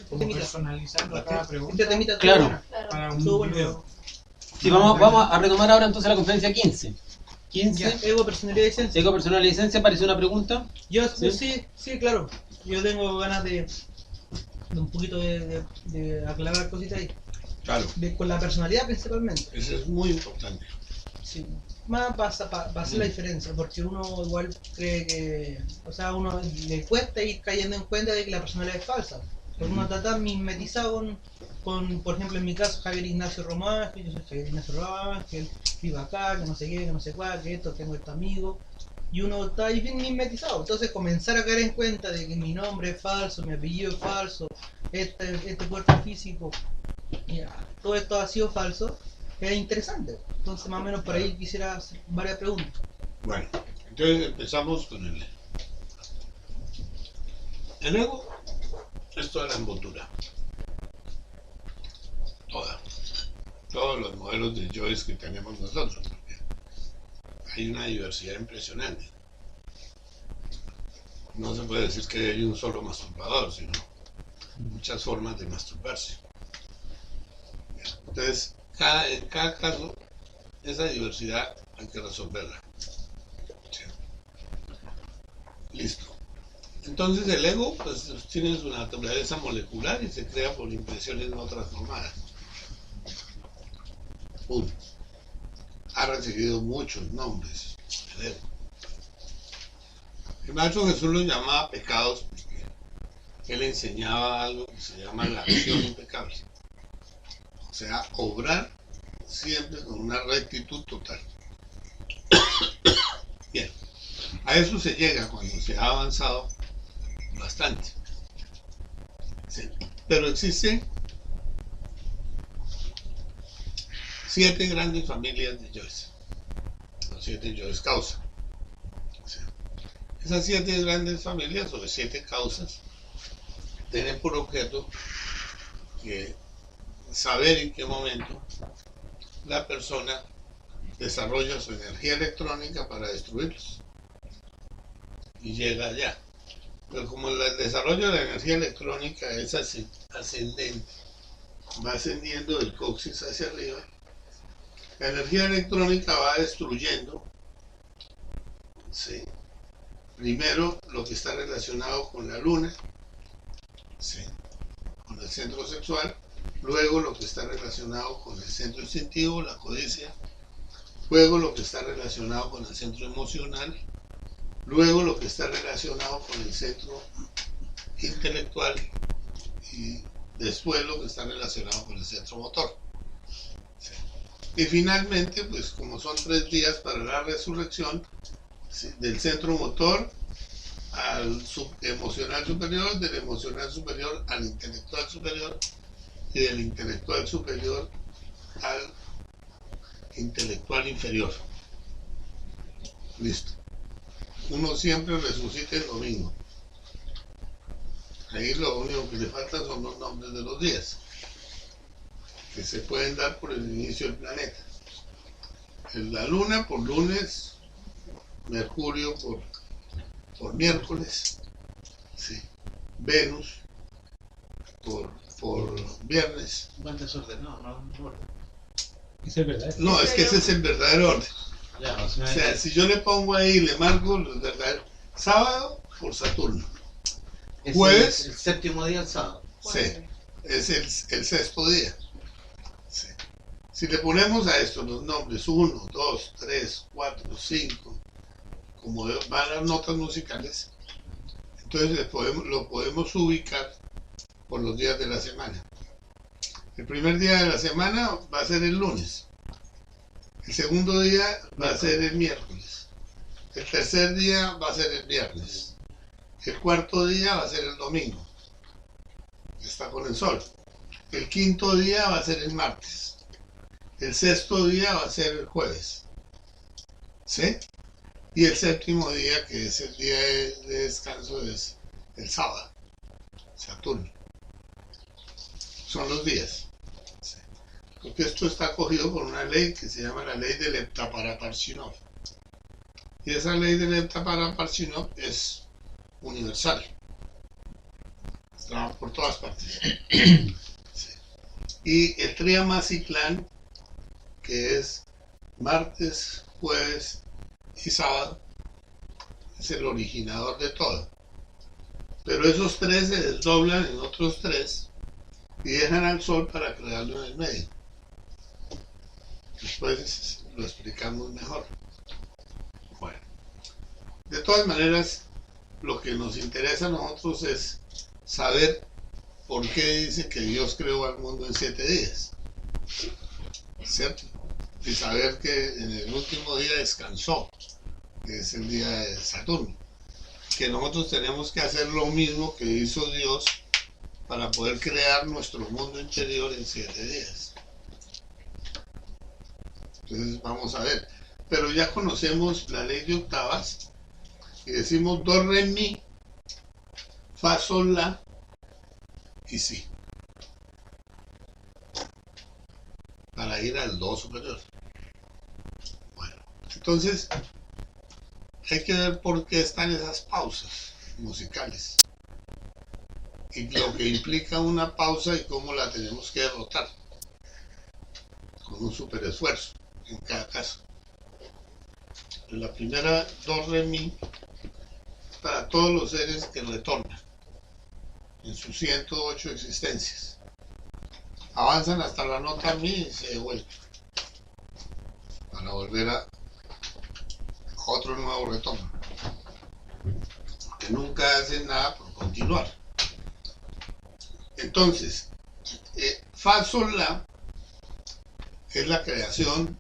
como personalizando cada pregunta. Este temita Claro. Para un Estuvo video. bueno. Sí, vamos a retomar ahora entonces la conferencia 15. 15, Ya, ego, personalidad y esencia. ego, personal y licencia, apareció una pregunta. Yo ¿Sí? sí, claro. Yo tengo ganas de un poquito de aclarar cositas ahí. Claro, Con la personalidad principalmente. eso es muy importante. Sí. Más para hacer la diferencia, porque uno igual cree que, o sea, a uno le cuesta ir cayendo en cuenta de que la personalidad es falsa. Porque uno está tan mimetizado con, por ejemplo, en mi caso, Javier Ignacio Román, que yo soy Javier Ignacio Román, que él vive acá, que no sé qué, que no sé cuál, que esto, tengo este amigo. Y uno está ahí bien mimetizado. Entonces comenzar a caer en cuenta de que mi nombre es falso, mi apellido es falso, este cuerpo físico, ya, todo esto ha sido falso, es interesante. Entonces más o menos por ahí quisiera hacer varias preguntas. Bueno, entonces empezamos con el ego. El ego es toda la envoltura. Toda. Todos los modelos de yoes que tenemos nosotros. Porque hay una diversidad impresionante. No se puede decir que hay un solo masturbador, sino muchas formas de masturbarse. Entonces, en cada caso, esa diversidad hay que resolverla. Sí. Listo. Entonces el ego pues tiene su naturaleza molecular y se crea por impresiones no transformadas. Uno. Ha recibido muchos nombres el ego. El maestro Jesús los llamaba pecados porque él enseñaba algo que se llama la acción impecable. O sea, obrar siempre con una rectitud total. Bien, a eso se llega cuando se ha avanzado bastante. Sí. Pero existen 7 grandes familias de yoes. Los 7 yoes causa. Sí. Esas 7 grandes familias o 7 causas tienen por objeto que saber en qué momento la persona desarrolla su energía electrónica para destruirlos y llega allá. Pero como el desarrollo de la energía electrónica es ascendente, va ascendiendo del coxis hacia arriba, la energía electrónica va destruyendo, ¿sí?, primero lo que está relacionado con la luna, ¿sí?, con el centro sexual, luego lo que está relacionado con el centro instintivo, la codicia, luego lo que está relacionado con el centro emocional, luego lo que está relacionado con el centro intelectual y después lo que está relacionado con el centro motor. ¿Sí? Y finalmente, pues como son 3 días para la resurrección, ¿sí?, del centro motor al emocional superior, del emocional superior al intelectual superior y del intelectual superior al intelectual inferior. Listo. Uno siempre resucita el domingo. Ahí lo único que le falta son los nombres de los días, que se pueden dar por el inicio del planeta. La luna por lunes, Mercurio por miércoles, ¿sí?, Venus por viernes. Buen desordenado, ¿no? ¿Eso es verdad? No, es que ese es el verdadero orden. Ya, O sea, si yo le pongo ahí, le marco el verdadero. Sábado por Saturno. Jueves. El séptimo día del sábado. Sí, es el sexto día. Sí. Si le ponemos a esto los nombres 1, 2, 3, 4, 5, como van las notas musicales, entonces lo podemos ubicar por los días de la semana. El primer día de la semana va a ser el lunes. El segundo día va a ser el miércoles. El tercer día va a ser el viernes. El cuarto día va a ser el domingo, que está con el sol. El quinto día va a ser el martes. El sexto día va a ser el jueves. ¿Sí? Y el séptimo día, que es el día de descanso, es el sábado. Saturno. Son los días. ¿Sí? Porque esto está cogido por una ley que se llama la ley del Heptaparaparshinov. Y esa ley del Heptaparaparshinov es universal. por todas partes. Sí. Y el Triamaciclán, que es martes, jueves y sábado, es el originador de todo. Pero esos tres se desdoblan en otros tres y dejan al Sol para crearlo en el medio. Después lo explicamos mejor. Bueno, de todas maneras, lo que nos interesa a nosotros es saber por qué dice que Dios creó al mundo en 7 días, ¿cierto? Y saber que en el último día descansó, que es el día de Saturno, que nosotros tenemos que hacer lo mismo que hizo Dios para poder crear nuestro mundo interior en 7 días. Entonces vamos a ver, pero ya conocemos la ley de octavas y decimos do, re, mi, fa, sol, la y si, para ir al do superior. Bueno, entonces hay que ver por qué están esas pausas musicales y lo que implica una pausa y cómo la tenemos que derrotar con un super esfuerzo en cada caso. La primera, do, re, mi, para todos los seres que retornan en sus 108 existencias. Avanzan hasta la nota mi y se devuelven para volver a otro nuevo retorno. Que nunca hacen nada por continuar. Entonces, fa, sol, la es la creación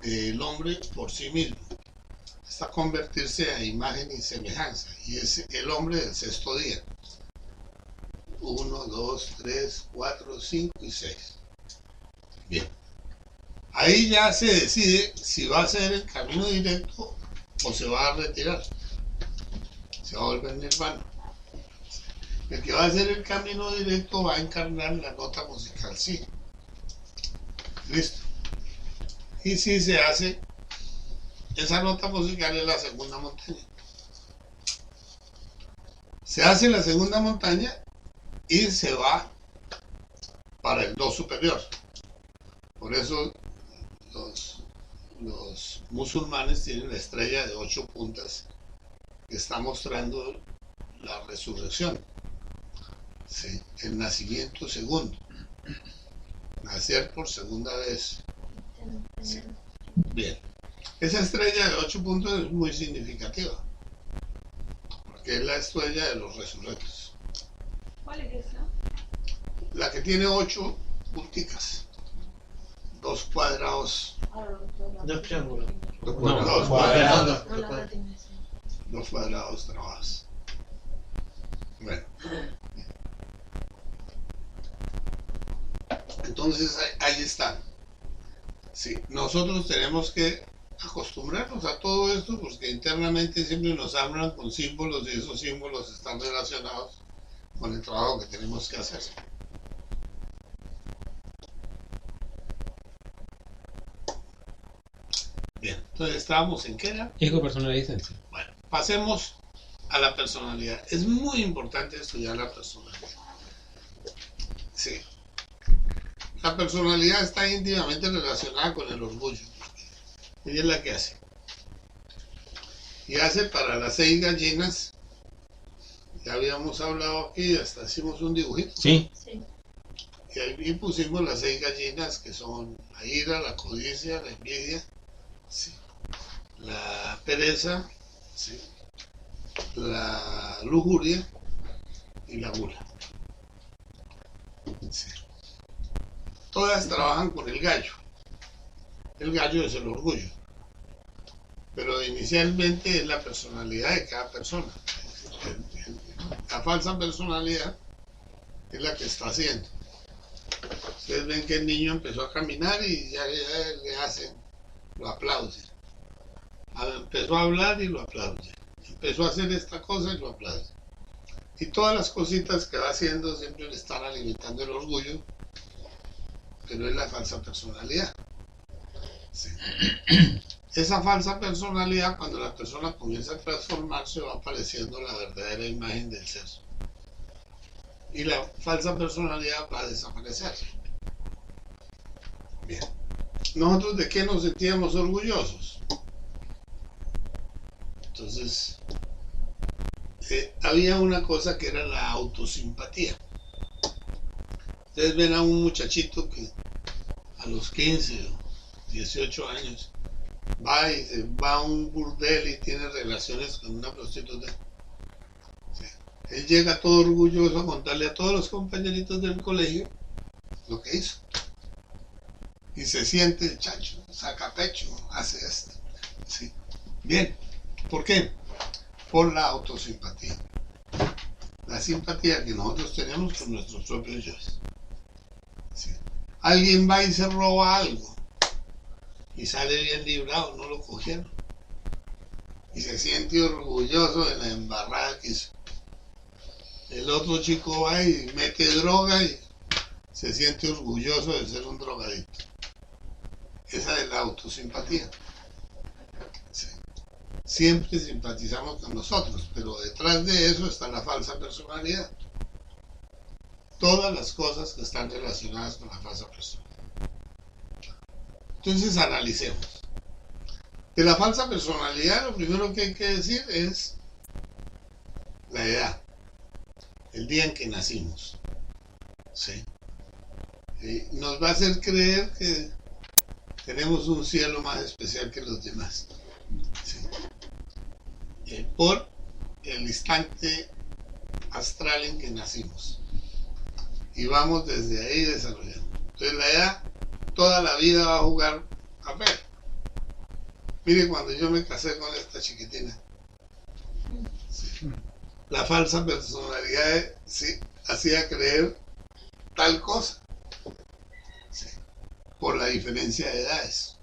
del hombre por sí mismo. Hasta convertirse a imagen y semejanza. Y es el hombre del sexto día. 1, 2, 3, 4, 5 y 6. Bien. Ahí ya se decide si va a ser el camino directo o se va a retirar. Se va a volver nirvana. El que va a hacer el camino directo va a encarnar la nota musical sí. Listo. Y si se hace, esa nota musical es la segunda montaña. Se hace la segunda montaña y se va para el do superior. Por eso los musulmanes tienen la estrella de 8 puntas que está mostrando la resurrección. Sí, el nacimiento segundo. Nacer por segunda vez. Sí. Bien. Esa estrella de 8 puntos es muy significativa. Porque es la estrella de los resurrectos. ¿Cuál es esa? La que tiene 8 punticas. 2 cuadrados. Dos triángulos. Dos cuadrados. cuadrados. No la tengo. 2 cuadrados trabados. Bueno. Entonces ahí está. Sí, nosotros tenemos que acostumbrarnos a todo esto porque internamente siempre nos hablan con símbolos y esos símbolos están relacionados con el trabajo que tenemos que hacer. Bien, entonces estábamos en qué era. Ego, personalidad y esencia. Bueno, pasemos a la personalidad. Es muy importante estudiar la personalidad. Sí. La personalidad está íntimamente relacionada con el orgullo. Ella es la que hace. Y hace para las 6 gallinas. Ya habíamos hablado aquí, hasta hicimos un dibujito. Sí. Sí. Y ahí pusimos las 6 gallinas que son la ira, la codicia, la envidia, sí, la pereza, sí, la lujuria y la gula. Sí. Todas trabajan con el gallo. El gallo es el orgullo. Pero inicialmente es la personalidad de cada persona. La falsa personalidad es la que está haciendo. Ustedes ven que el niño empezó a caminar y ya le hacen, lo aplauden. Empezó a hablar y lo aplauden. Empezó a hacer esta cosa y lo aplauden. Y todas las cositas que va haciendo siempre le están alimentando el orgullo, pero es la falsa personalidad. Sí. Esa falsa personalidad, cuando la persona comienza a transformarse, va apareciendo la verdadera imagen del ser. y la falsa personalidad va a desaparecer. Bien. ¿Nosotros de qué nos sentíamos orgullosos? Entonces, había una cosa que era la autosimpatía. Ustedes ven a un muchachito que a los 15 o 18 años va y se va a un burdel y tiene relaciones con una prostituta. Él llega todo orgulloso a contarle a todos los compañeritos del colegio lo que hizo. Y se siente chacho, saca pecho, hace esto. ¿Sí? Bien. ¿Por qué? Por la autosimpatía. La simpatía que nosotros tenemos con nuestros propios yoes. ¿Sí? Alguien va y se roba algo y sale bien librado, no lo cogieron. Y se siente orgulloso de la embarrada que hizo. El otro chico va y mete droga y se siente orgulloso de ser un drogadicto. Esa es la autosimpatía. Sí. Siempre simpatizamos con nosotros, pero detrás de eso está la falsa personalidad. Todas las cosas que están relacionadas con la falsa personalidad. Entonces analicemos. De la falsa personalidad, lo primero que hay que decir es la edad, el día en que nacimos. ¿Sí? Nos va a hacer creer que tenemos un cielo más especial que los demás. ¿Sí? Por el instante astral en que nacimos. Y vamos desde ahí desarrollando. Entonces la edad, toda la vida va a jugar papel. Mire cuando yo me casé con esta chiquitina. Sí. La falsa personalidad sí, hacía creer tal cosa. Sí. Por la diferencia de edades.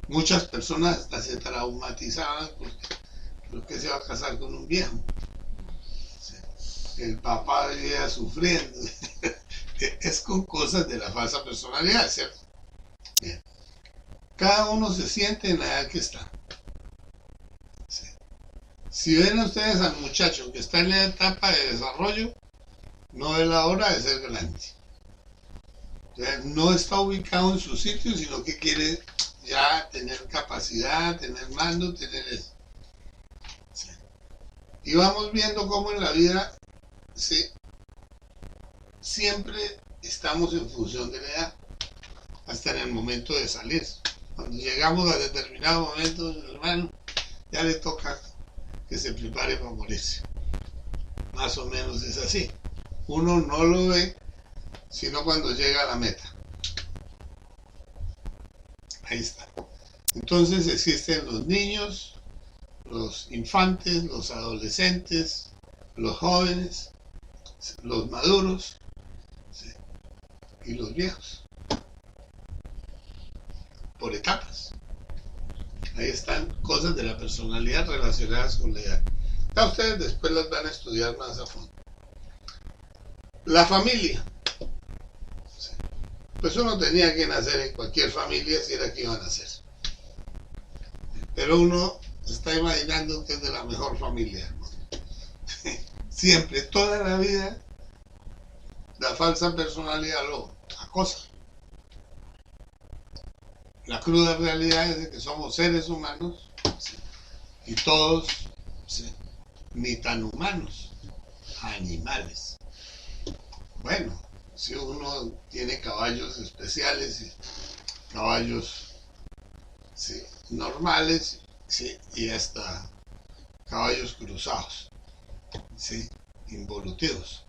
Muchas personas hasta se traumatizaban porque se va a casar con un viejo. Sí. El papá vivía sufriendo. Es con cosas de la falsa personalidad, ¿cierto? Bien. Cada uno se siente en la edad que está. Sí. Si ven ustedes al muchacho que está en la etapa de desarrollo, no es la hora de ser grande. O sea, no está ubicado en su sitio, sino que quiere ya tener capacidad, tener mando, tener eso. Sí. Y vamos viendo cómo en la vida sí, siempre estamos en función de la edad, hasta en el momento de salir. Cuando llegamos a determinado momento, hermano, ya le toca que se prepare para morirse. Más o menos es así. Uno no lo ve sino cuando llega a la meta. Ahí está. Entonces existen los niños, los infantes, los adolescentes, los jóvenes, los maduros, ¿sí? Y los viejos. Por etapas. Ahí están cosas de la personalidad relacionadas con la edad. Ya ustedes después las van a estudiar más a fondo. La familia. Sí. Pues uno tenía que nacer en cualquier familia si era que iba a nacer. Pero uno está imaginando que es de la mejor familia. Siempre, toda la vida, la falsa personalidad lo acosa. La cruda realidad es de que somos seres humanos, ¿sí? Y todos, ¿sí? Ni tan humanos, animales. Bueno, si uno tiene caballos especiales y caballos, ¿sí? Normales, ¿sí? Y hasta caballos cruzados, ¿sí? Involutivos.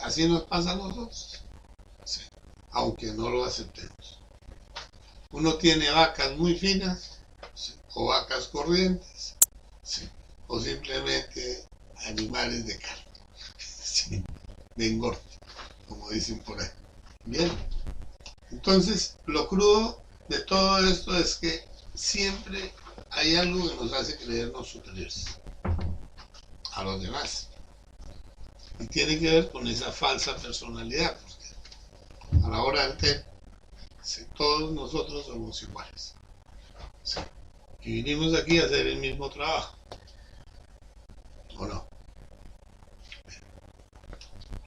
Así nos pasa a nosotros, ¿sí? Aunque no lo aceptemos. Uno tiene vacas muy finas, ¿sí? O vacas corrientes, ¿sí? O simplemente animales de carne, ¿sí? De engorde, como dicen por ahí. Bien, entonces lo crudo de todo esto es que siempre hay algo que nos hace creernos superiores a los demás. Y tiene que ver con esa falsa personalidad, porque a la hora del té, sí, todos nosotros somos iguales. Sí. Y vinimos aquí a hacer el mismo trabajo. ¿O no?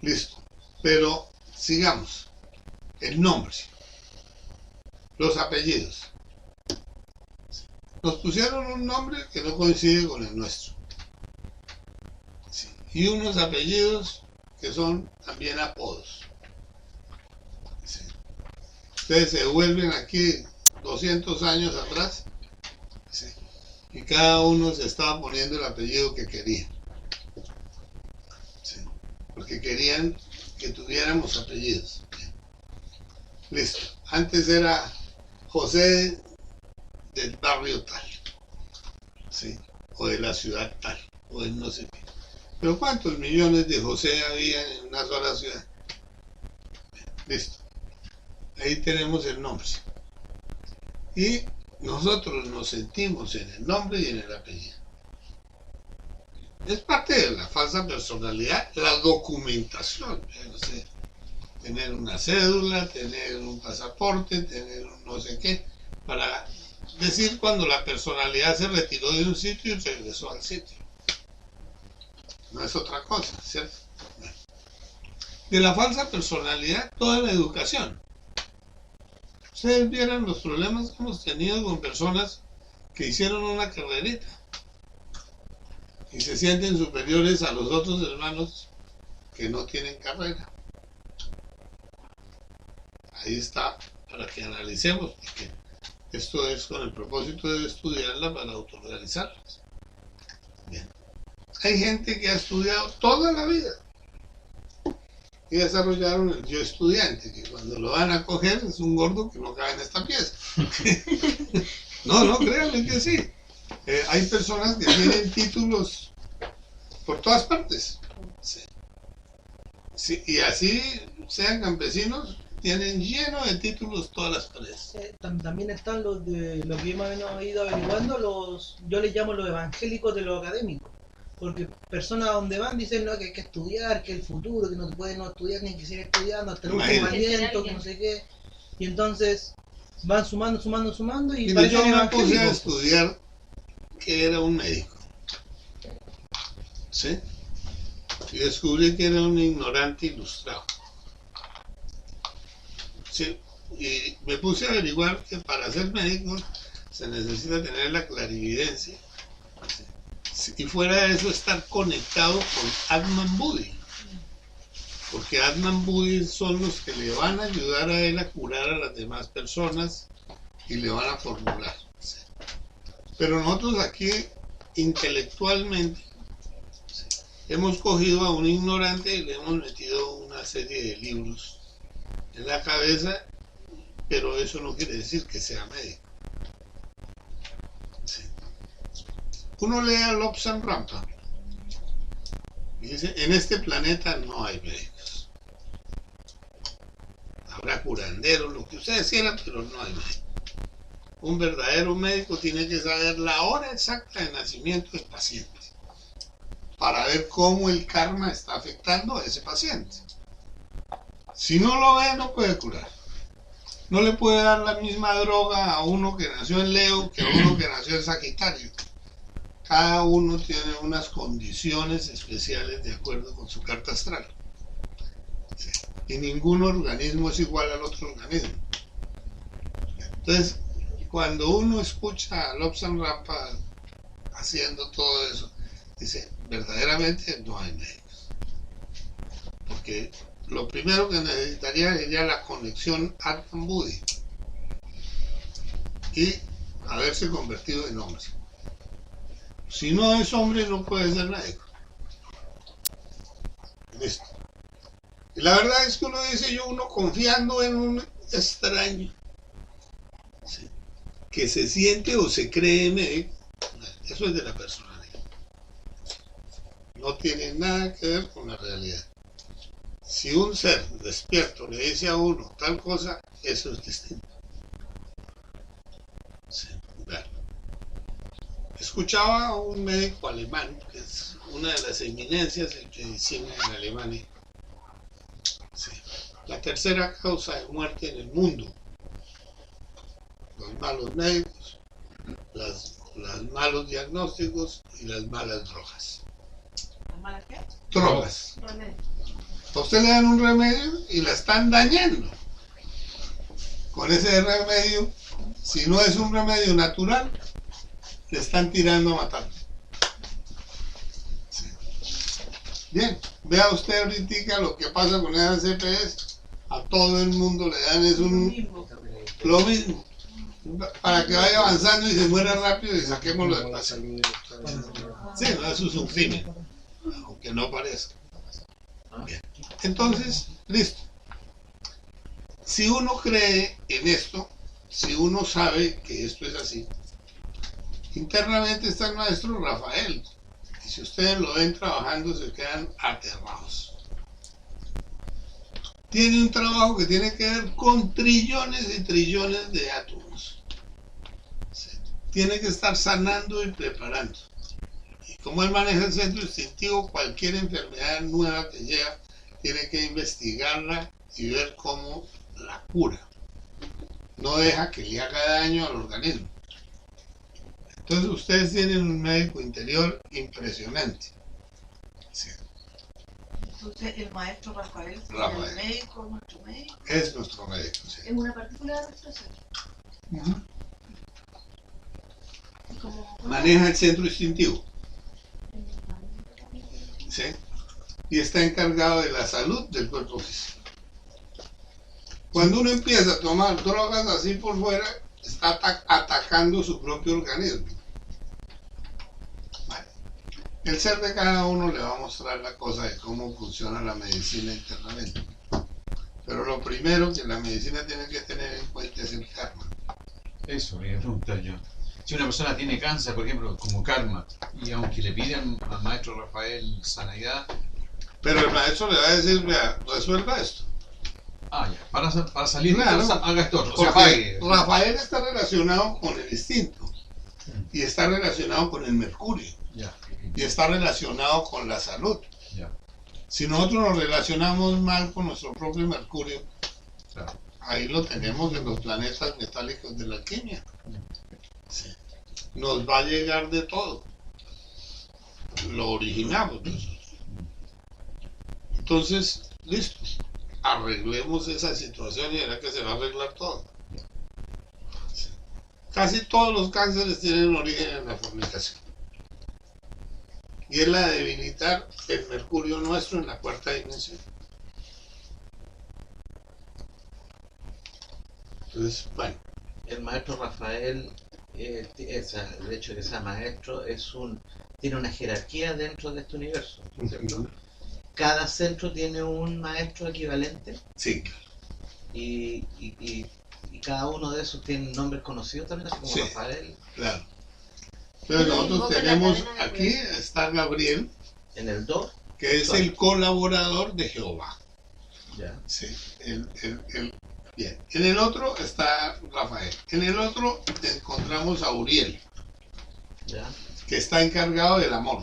Listo. Pero sigamos. El nombre. Los apellidos. Nos pusieron un nombre que no coincide con el nuestro. Sí. Y unos apellidos que son también apodos. Sí. Ustedes se vuelven aquí 200 años atrás, sí, y cada uno se estaba poniendo el apellido que quería. Sí. Porque querían que tuviéramos apellidos. Bien. Listo. Antes era José del barrio tal, ¿sí? O de la ciudad tal, o de no sé qué. Pero ¿cuántos millones de José había en una sola ciudad? Listo. Ahí tenemos el nombre. Y nosotros nos sentimos en el nombre y en el apellido. Es parte de la falsa personalidad, la documentación. No sé, tener una cédula, tener un pasaporte, tener un no sé qué, para decir cuando la personalidad se retiró de un sitio y regresó al sitio. No es otra cosa, ¿cierto? De la falsa personalidad, toda la educación. Ustedes vieran los problemas que hemos tenido con personas que hicieron una carrerita y se sienten superiores a los otros hermanos que no tienen carrera. Ahí está, para que analicemos, porque esto es con el propósito de estudiarla para autorrealizarlas. Bien. Hay gente que ha estudiado toda la vida y desarrollaron el yo estudiante, que cuando lo van a coger es un gordo que no cabe en esta pieza. No, créanme que sí. Hay personas que tienen títulos por todas partes. Sí. Sí, y así sean campesinos, tienen lleno de títulos todas las paredes. También están los de lo que hemos ido averiguando, yo les llamo los evangélicos de lo académico. Porque personas donde van dicen no, que hay que estudiar, que el futuro, que no se puede no estudiar ni que seguir estudiando hasta el último aliento, que no sé qué. Y entonces van sumando y Mire, yo parecen me puse a evangélicos. estudiar que era un médico. ¿Sí? Y descubrí que era un ignorante ilustrado. Sí. Y me puse a averiguar que para ser médico se necesita tener la clarividencia. ¿Sí? Y fuera de eso estar conectado con Atman Budi, porque Atman Budi son los que le van a ayudar a él a curar a las demás personas y le van a formular. ¿Sí? Pero nosotros aquí intelectualmente, ¿sí?, hemos cogido a un ignorante y le hemos metido una serie de libros en la cabeza, pero eso no quiere decir que sea médico. ¿Sí? Uno lee a Lobsang Rampa y dice, en este planeta no hay médicos. Habrá curanderos, lo que ustedes quieran, pero no hay médicos. Un verdadero médico tiene que saber la hora exacta de nacimiento del paciente para ver cómo el karma está afectando a ese paciente. Si no lo ve, no puede curar. No le puede dar la misma droga a uno que nació en Leo que a uno que nació en Sagitario. Cada uno tiene unas condiciones especiales de acuerdo con su carta astral. Sí. Y ningún organismo es igual al otro organismo. Entonces, cuando uno escucha a Lobsang Rampa haciendo todo eso, dice, verdaderamente no hay médicos. Porque lo primero que necesitaría sería la conexión Atman Budi y haberse convertido en hombre. Si no es hombre, no puede ser médico. Listo. Y la verdad es que uno dice, uno confiando en un extraño, ¿sí?, que se siente o se cree médico, eso es de la personalidad. No tiene nada que ver con la realidad. Si un ser despierto le dice a uno tal cosa, eso es distinto. Sí, claro. Escuchaba a un médico alemán, que es una de las eminencias en medicina en Alemania. Sí. La tercera causa de muerte en el mundo: los malos médicos, los malos diagnósticos y las malas drogas. ¿Las malas qué? Drogas. Remedio. A usted le dan un remedio y la están dañando. Con ese remedio, si no es un remedio natural, le están tirando a matar. Sí. Bien, vea usted ahorita lo que pasa con esas CPS. A todo el mundo le dan lo mismo. Para que vaya avanzando y se muera rápido y saquémoslo de paso. Sí, no, eso es un crimen, aunque no parezca. Bien. Entonces, listo. Si uno cree en esto, si uno sabe que esto es así, internamente está el maestro Rafael. Y si ustedes lo ven trabajando, se quedan aterrados. Tiene un trabajo que tiene que ver con trillones y trillones de átomos. Sí. Tiene que estar sanando y preparando. Y como él maneja el centro instintivo, cualquier enfermedad nueva que llega, tiene que investigarla y ver cómo la cura. No deja que le haga daño al organismo. Entonces ustedes tienen un médico interior impresionante. Sí. Entonces, el maestro Rafael, Rafael. el médico, nuestro médico, Es nuestro médico. Sí. es una partícula de nuestro ser. Ujú. Y como Maneja el centro instintivo. ¿Sí? Y está encargado de la salud del cuerpo físico. Cuando uno empieza a tomar drogas así por fuera, está atacando su propio organismo. Vale. El ser de cada uno le va a mostrar la cosa de cómo funciona la medicina internamente. Pero lo primero que la medicina tiene que tener en cuenta es el karma. Eso le iba a preguntar yo. Si una persona tiene cáncer, por ejemplo, como karma, y aunque le piden al maestro Rafael sanidad, Pero el maestro le va a decir, vea, resuelva esto. ya, para salir, Claro. entonces, haga esto otro, o sea, Porque pague. Rafael está relacionado con el instinto. Y está relacionado con el mercurio. Ya, Y está relacionado con la salud. ya, Si nosotros nos relacionamos mal con nuestro propio mercurio, claro. ahí lo tenemos en los planetas metálicos de la alquimia. Sí. Nos va a llegar de todo. Lo originamos nosotros. Entonces, listo. Arreglemos esa situación y verá que se va a arreglar todo. Sí. Casi todos los cánceres tienen origen en la fornicación. Y es la de debilitar el mercurio nuestro en la cuarta dimensión. Entonces, bueno, El maestro Rafael, el hecho de que sea maestro, tiene una jerarquía dentro de este universo, ¿cierto? Cada centro tiene un maestro equivalente sí, y cada uno de esos tiene nombres conocidos también, así como Sí. Rafael. claro. Entonces Lo nosotros mismo que la tenemos cadena de aquí, está Gabriel, En el 2, que es el colaborador de Jehová. ya. Sí, bien. En el otro está Rafael. En el otro encontramos a Uriel, Ya. que está encargado del amor.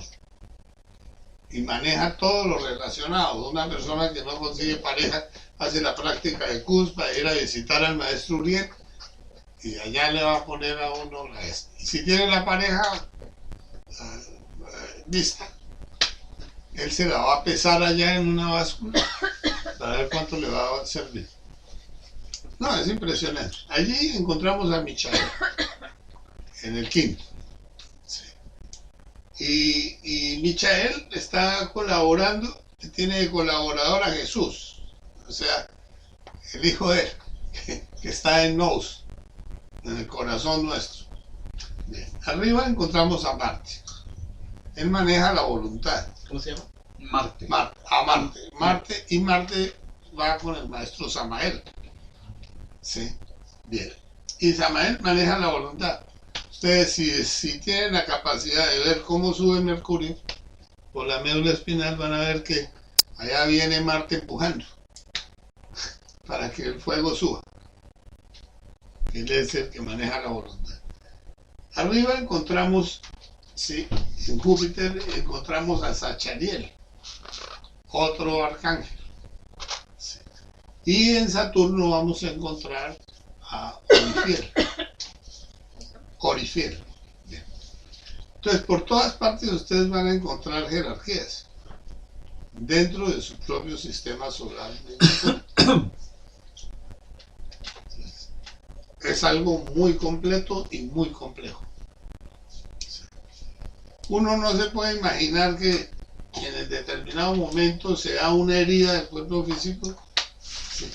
Y maneja todo lo relacionado. Una persona que no consigue pareja hace la práctica de Cus para ir a visitar al maestro Uriel y allá le va a poner a uno la esta. Y si tiene la pareja lista, él se la va a pesar allá en una báscula para ver cuánto le va a servir. No, es impresionante. Allí encontramos a Michael en el quinto. Sí. Y Michael está colaborando, tiene de colaborador a Jesús, o sea, el hijo de él, que está en Nous, en el corazón nuestro. Bien. Arriba encontramos a Marte. Él maneja la voluntad. ¿Cómo se llama? Marte. Marte, y Marte va con el maestro Samael. Sí, bien. Y Samael maneja la voluntad. Ustedes si tienen la capacidad de ver cómo sube el mercurio por la médula espinal, van a ver que allá viene Marte empujando para que el fuego suba. Él es el que maneja la voluntad. Arriba encontramos, sí, en Júpiter encontramos a Sachariel, otro arcángel. Sí. Y en Saturno vamos a encontrar a Orifiel. Bien. Entonces, por todas partes ustedes van a encontrar jerarquías. dentro de su propio sistema solar. Es algo muy completo y muy complejo. Uno no se puede imaginar que en determinado momento se da una herida del cuerpo físico, ¿sí?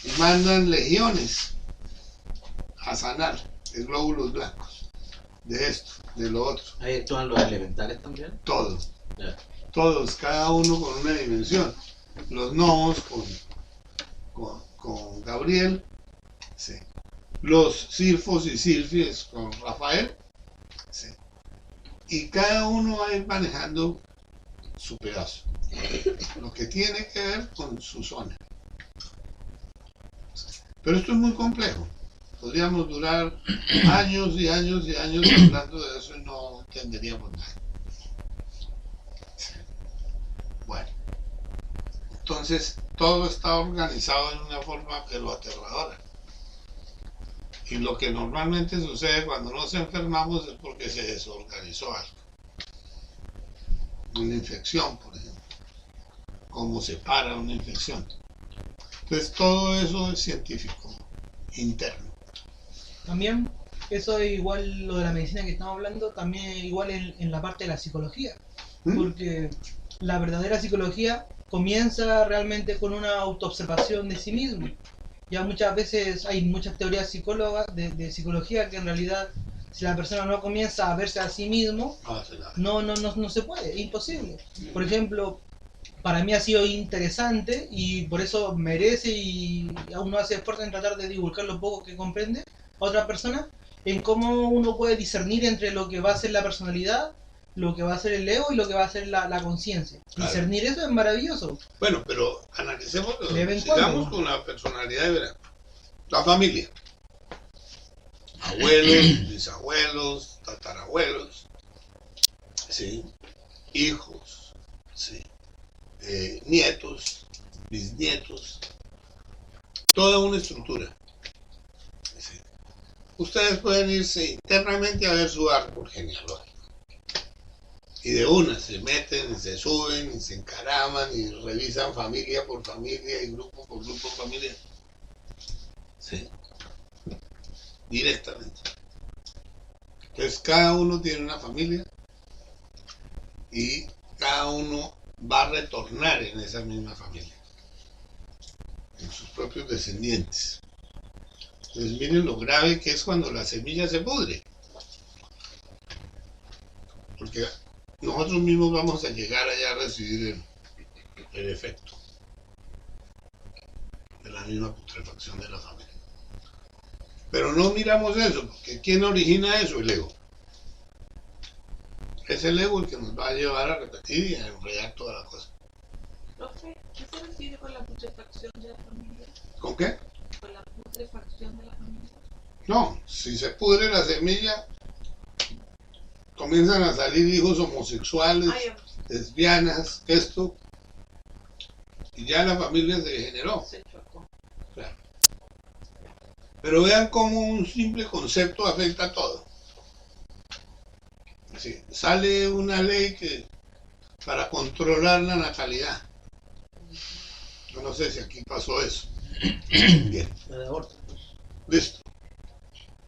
Y mandan legiones a sanar de glóbulos blancos, de esto, de lo otro, Ahí actúan los elementales también. todo. Ya. Todos, cada uno con una dimensión. Los gnomos con Gabriel, sí. Los silfos y silfies con Rafael, sí. Y cada uno va a ir manejando su pedazo, lo que tiene que ver con su zona. Pero esto es muy complejo. Podríamos durar años y años y años hablando de eso y no entenderíamos nada. Bueno, entonces todo está organizado en una forma pero aterradora. Y lo que normalmente sucede cuando nos enfermamos es porque se desorganizó algo. Una infección, por ejemplo. Cómo se para una infección. Entonces todo eso es científico, interno. También, eso es igual lo de la medicina que estamos hablando, también igual en la parte de la psicología. Porque la verdadera psicología comienza realmente con una autoobservación de sí mismo. Ya muchas veces hay muchas teorías psicólogas de psicología que en realidad si la persona no comienza a verse a sí mismo, no se puede, es imposible. Por ejemplo, para mí ha sido interesante y por eso merece y aún no hace esfuerzo en tratar de divulgar lo poco que comprende a otra persona, en cómo uno puede discernir entre lo que va a ser la personalidad, lo que va a ser el ego y lo que va a ser la conciencia. Claro. Discernir eso es maravilloso. Bueno, pero analicemos, De vez en sigamos cuando. con la personalidad de verdad. La familia. Abuelos, bisabuelos, tatarabuelos, ¿sí? Hijos, ¿sí? Nietos, bisnietos, toda una estructura. ¿Sí? Ustedes pueden irse internamente a ver su árbol genealógico. Y de una se meten, y se suben, y se encaraman, y revisan familia por familia, y grupo por grupo familiar. Sí. Directamente. Entonces cada uno tiene una familia, y cada uno va a retornar en esa misma familia, en sus propios descendientes. Entonces miren lo grave que es cuando la semilla se pudre. Porque nosotros mismos vamos a llegar allá a recibir el efecto de la misma putrefacción de la familia. Pero no miramos eso, porque ¿quién origina eso? El ego. Es el ego el que nos va a llevar a repetir y a enredar toda la cosa. Profe, ¿qué se refiere con la putrefacción de la familia? ¿Con qué? Con la putrefacción de la familia. No, si se pudre la semilla, comienzan a salir hijos homosexuales, lesbianas, esto, y ya la familia se degeneró. Se chocó. Claro. Pero vean cómo un simple concepto afecta a todo. Sí, sale una ley para controlar la natalidad. Yo no sé si aquí pasó eso. Bien. La de aborto. Listo.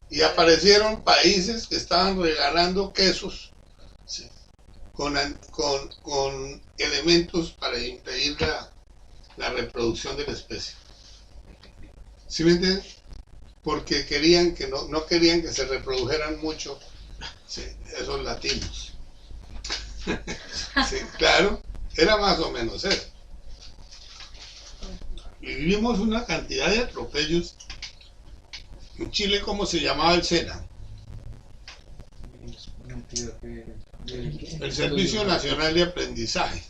Y aparecieron países que estaban regalando quesos, sí, con elementos para impedir la reproducción de la especie. ¿Sí me entienden? Porque querían que no querían que se reprodujeran mucho, sí, esos latinos. Sí, claro, era más o menos eso. Y vimos una cantidad de atropellos. En Chile, ¿cómo se llamaba el SENA? El Servicio Nacional de Aprendizaje.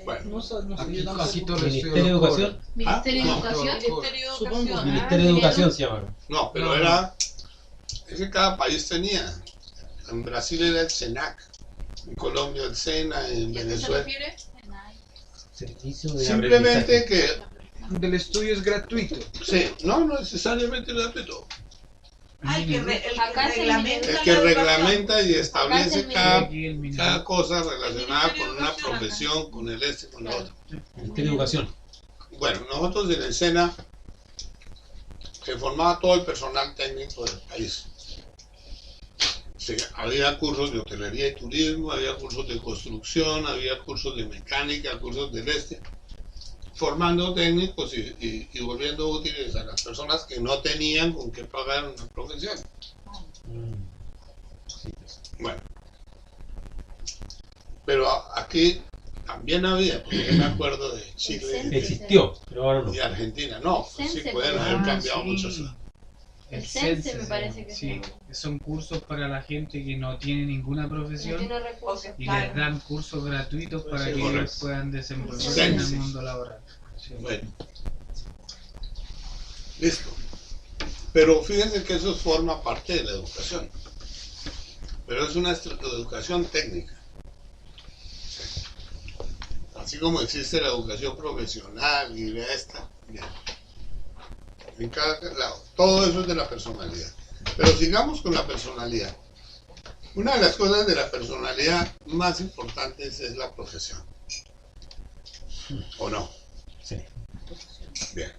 Bueno, No sé, yo Aquí tampoco. todo el Ministerio de Educación. Ministerio de no, Educación. todo. Supongo. Ministerio de Educación se llama. no, pero es que cada país tenía. En Brasil era el SENAC, en Colombia el SENA, en ¿Y a qué se Venezuela. refiere? Servicio de Simplemente aprendizaje. que, Del estudio es gratuito. sí, no necesariamente gratuito. Ay, que el Acá es el reglamenta El la que educación. reglamenta y establece Acá cada, Aquí el Ministerio. cada cosa relacionada El con una Ministerio de Educación profesión, con el con lo otro. Ministerio de Educación. Bueno, nosotros en el SENA se formaba todo el personal técnico del país. Había cursos de hotelería y turismo, había cursos de construcción, había cursos de mecánica, cursos del formando técnicos y volviendo útiles a las personas que no tenían con qué pagar una profesión. Bueno, pero aquí también había, porque yo me acuerdo de Chile Existió, pero ahora no. y Argentina, no, El sí CENSE, pueden pues. haber cambiado sí. muchas cosas. El CENSE me parece que sí. se Son cursos para la gente que no tiene ninguna no profesión tiene recursos. y les dan cursos gratuitos para que Correcto. ellos puedan desenvolverse Sí. en el mundo laboral. Sí. Bueno, listo. Pero fíjense que eso forma parte de la educación. Pero es una educación técnica. Sí. Así como existe la educación profesional y esta. Bien. En cada lado. Todo eso es de la personalidad. Pero sigamos con la personalidad. Una de las cosas de la personalidad más importantes es la profesión. ¿O no? Sí. Bien.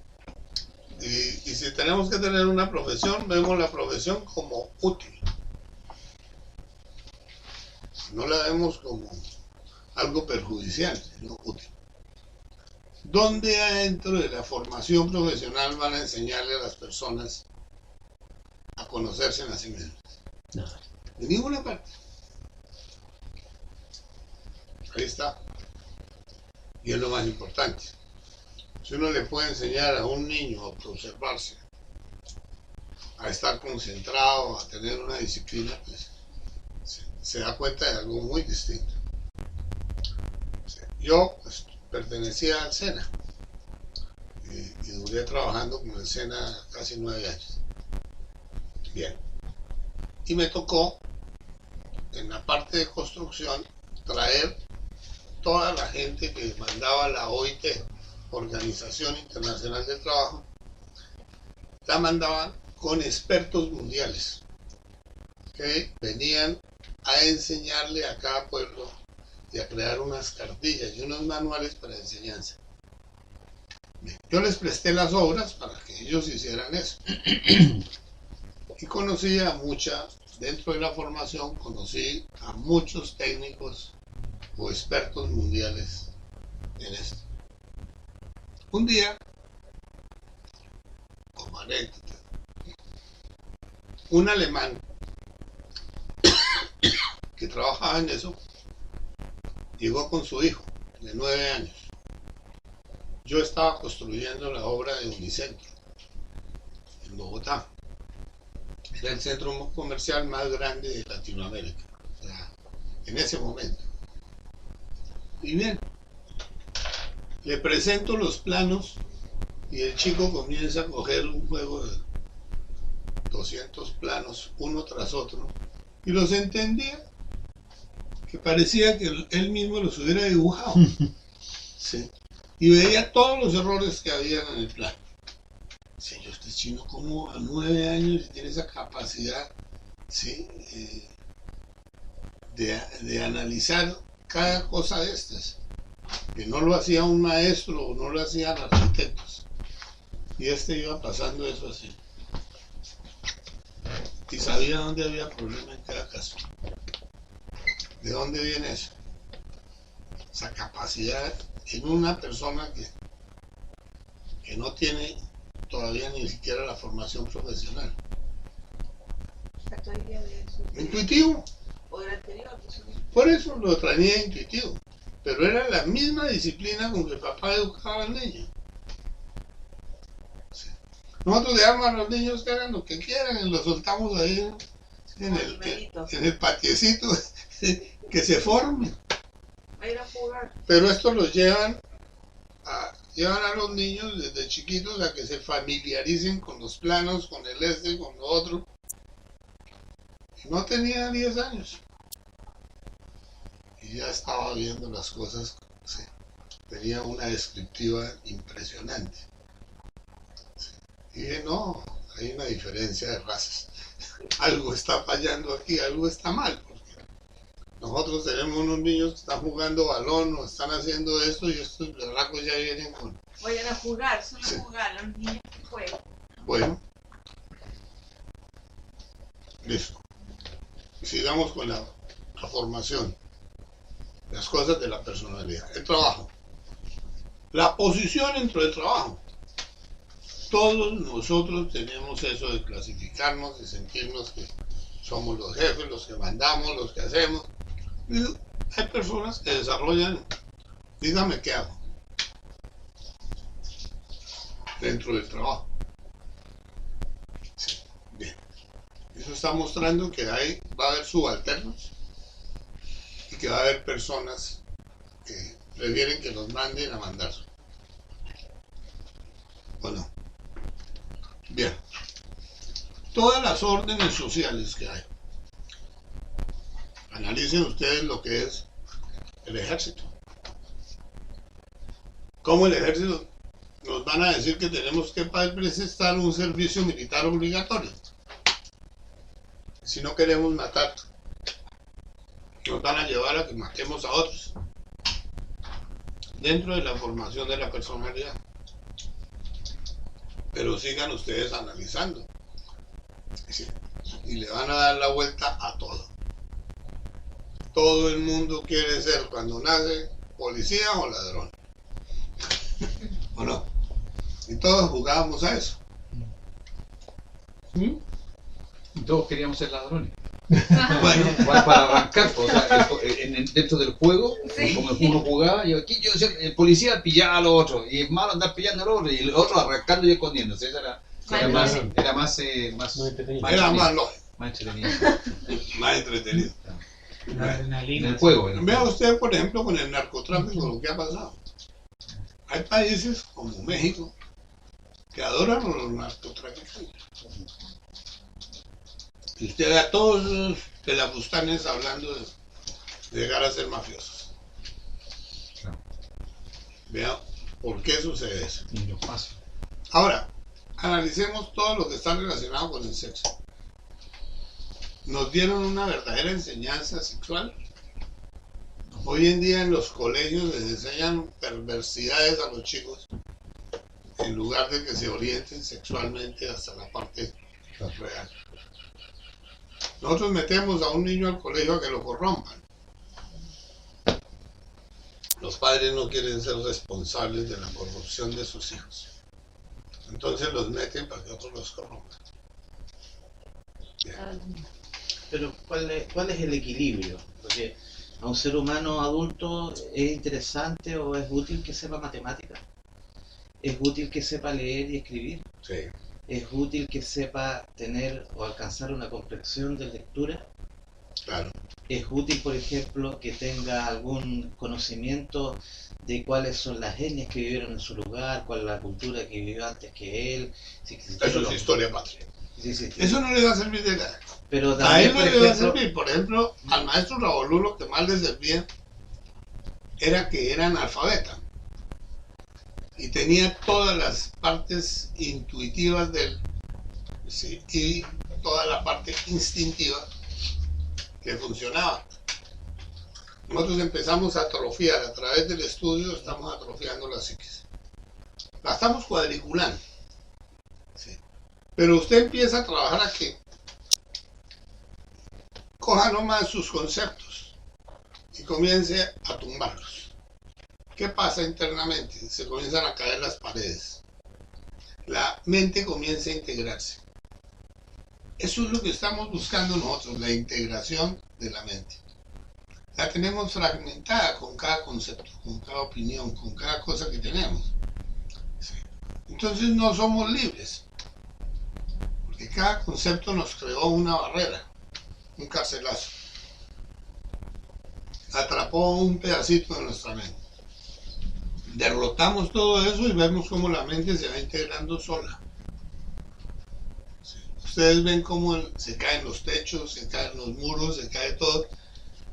Y si tenemos que tener una profesión, vemos la profesión como útil. No la vemos como algo perjudicial, sino útil. ¿Dónde adentro de la formación profesional van a enseñarle a las personas a conocerse a sí mismas? No. De ninguna parte. Ahí está. Y es lo más importante. Si uno le puede enseñar a un niño a observarse, a estar concentrado, a tener una disciplina, pues se da cuenta de algo muy distinto. Yo pues, pertenecía al SENA y duré trabajando con el SENA casi 9 años. Bien. Y me tocó, en la parte de construcción, traer toda la gente que mandaba la OIT, Organización Internacional del Trabajo, la mandaban con expertos mundiales que venían a enseñarle a cada pueblo y a crear unas cartillas y unos manuales para enseñanza. Bien, yo les presté las obras para que ellos hicieran eso. Y conocí a dentro de la formación, conocí a muchos técnicos o expertos mundiales en esto. Un día, como anécdota, un alemán que trabajaba en eso llegó con su hijo de 9 años. Yo estaba construyendo la obra de Unicentro en Bogotá. Era el centro comercial más grande de Latinoamérica, o sea, en ese momento. Y bien, le presento los planos y el chico comienza a coger un juego de 200 planos, uno tras otro, y los entendía, que parecía que él mismo los hubiera dibujado. Sí. Y veía todos los errores que había en el plano. Sí, yo, este chino, como a 9 años tiene esa capacidad, ¿sí? de analizar cada cosa de estas, que no lo hacía un maestro o no lo hacían arquitectos. Y iba pasando eso así. Y sabía dónde había problema en cada caso. ¿De dónde viene eso? Esa capacidad en una persona que no tiene todavía ni siquiera la formación profesional. La teoría de eso. Intuitivo. O del anterior, pues, Por eso lo traía intuitivo. Pero era la misma disciplina con que el papá educaba al niño. Sí. Nosotros dejamos a los niños que hagan lo que quieran y los soltamos ahí en el patiecito que se formen. a ir a jugar. Pero esto los llevan a los niños desde chiquitos a que se familiaricen con los planos, con con lo otro. Y no tenía 10 años. Y ya estaba viendo las cosas, sí. Tenía una descriptiva impresionante. Sí. Y dije, no, hay una diferencia de razas. Algo está fallando aquí, algo está mal. Porque nosotros tenemos unos niños que están jugando balón o están haciendo esto y estos berracos ya vienen con... Vayan a jugar, solo Sí. jugar, los niños que juegan. Bueno. Listo. Sigamos con la formación. Las cosas de la personalidad. El trabajo. La posición dentro del trabajo. Todos nosotros tenemos eso de clasificarnos, de sentirnos que somos los jefes, los que mandamos, los que hacemos. Y hay personas que desarrollan, dígame qué hago, dentro del trabajo. Sí, bien. Eso está mostrando que ahí va a haber subalternos y que va a haber personas que prefieren que los manden a mandar. ¿O no? Bien. Todas las órdenes sociales que hay. Analicen ustedes lo que es el ejército. ¿Cómo el ejército nos van a decir que tenemos que prestar un servicio militar obligatorio? Si no queremos matar, nos van a llevar a que matemos a otros. Dentro de la formación de la personalidad. Pero sigan ustedes analizando. Y le van a dar la vuelta a todo. Todo el mundo quiere ser cuando nace policía o ladrón. ¿O no? Y todos jugábamos a eso. ¿Mm? Y todos queríamos ser ladrones. Bueno, Para arrancar, o sea, dentro del juego, Sí. como uno jugaba, yo el policía pillaba a los otros, y es malo andar pillando a los otros, y el otro arrancando y escondiéndose. Eso era más Muy entretenido. era más lógico, más entretenido. más entretenido. La En adrenalina. el juego. Vea usted, por ejemplo, con el narcotráfico, lo que ha pasado. Hay países como México que adoran a los narcotraficantes. Y usted ve a todos los pelafustanes hablando de llegar a ser mafiosos. Claro. Vea por qué sucede eso. Y los pasos. Ahora, analicemos todo lo que está relacionado con el sexo. ¿Nos dieron una verdadera enseñanza sexual? Hoy en día en los colegios les enseñan perversidades a los chicos en lugar de que se orienten sexualmente hasta la parte real. Nosotros metemos a un niño al colegio a que lo corrompan. Los padres no quieren ser responsables de la corrupción de sus hijos. Entonces los meten para que otros los corrompan. Pero ¿cuál es el equilibrio? Porque a un ser humano adulto es interesante o es útil que sepa matemáticas. Es útil que sepa leer y escribir. Sí. Es útil que sepa tener o alcanzar una comprensión de lectura. Claro. Es útil, por ejemplo, que tenga algún conocimiento de cuáles son las etnias que vivieron en su lugar, cuál es la cultura que vivió antes que él. Si existieron Eso es los- historia patria. si existieron- Eso no le va a servir de nada. Pero A también, él no por le va a ejemplo, servir. Por ejemplo, al maestro Rabolú lo que más le servía era que era analfabeta. Y tenía todas las partes intuitivas del... Sí, y toda la parte instintiva que funcionaba. Nosotros empezamos a atrofiar, a través del estudio estamos atrofiando la psiquis. La estamos cuadriculando. Sí. Pero usted empieza a trabajar aquí. Coja nomás sus conceptos y comience a tumbarlos. ¿Qué pasa internamente? Se comienzan a caer las paredes. La mente comienza a integrarse. Eso es lo que estamos buscando nosotros, la integración de la mente. La tenemos fragmentada con cada concepto, con cada opinión, con cada cosa que tenemos. Sí. Entonces no somos libres, porque cada concepto nos creó una barrera, un carcelazo. Atrapó un pedacito de nuestra mente. Derrotamos todo eso y vemos cómo la mente se va integrando sola. Sí. Ustedes ven cómo se caen los techos, se caen los muros, se cae todo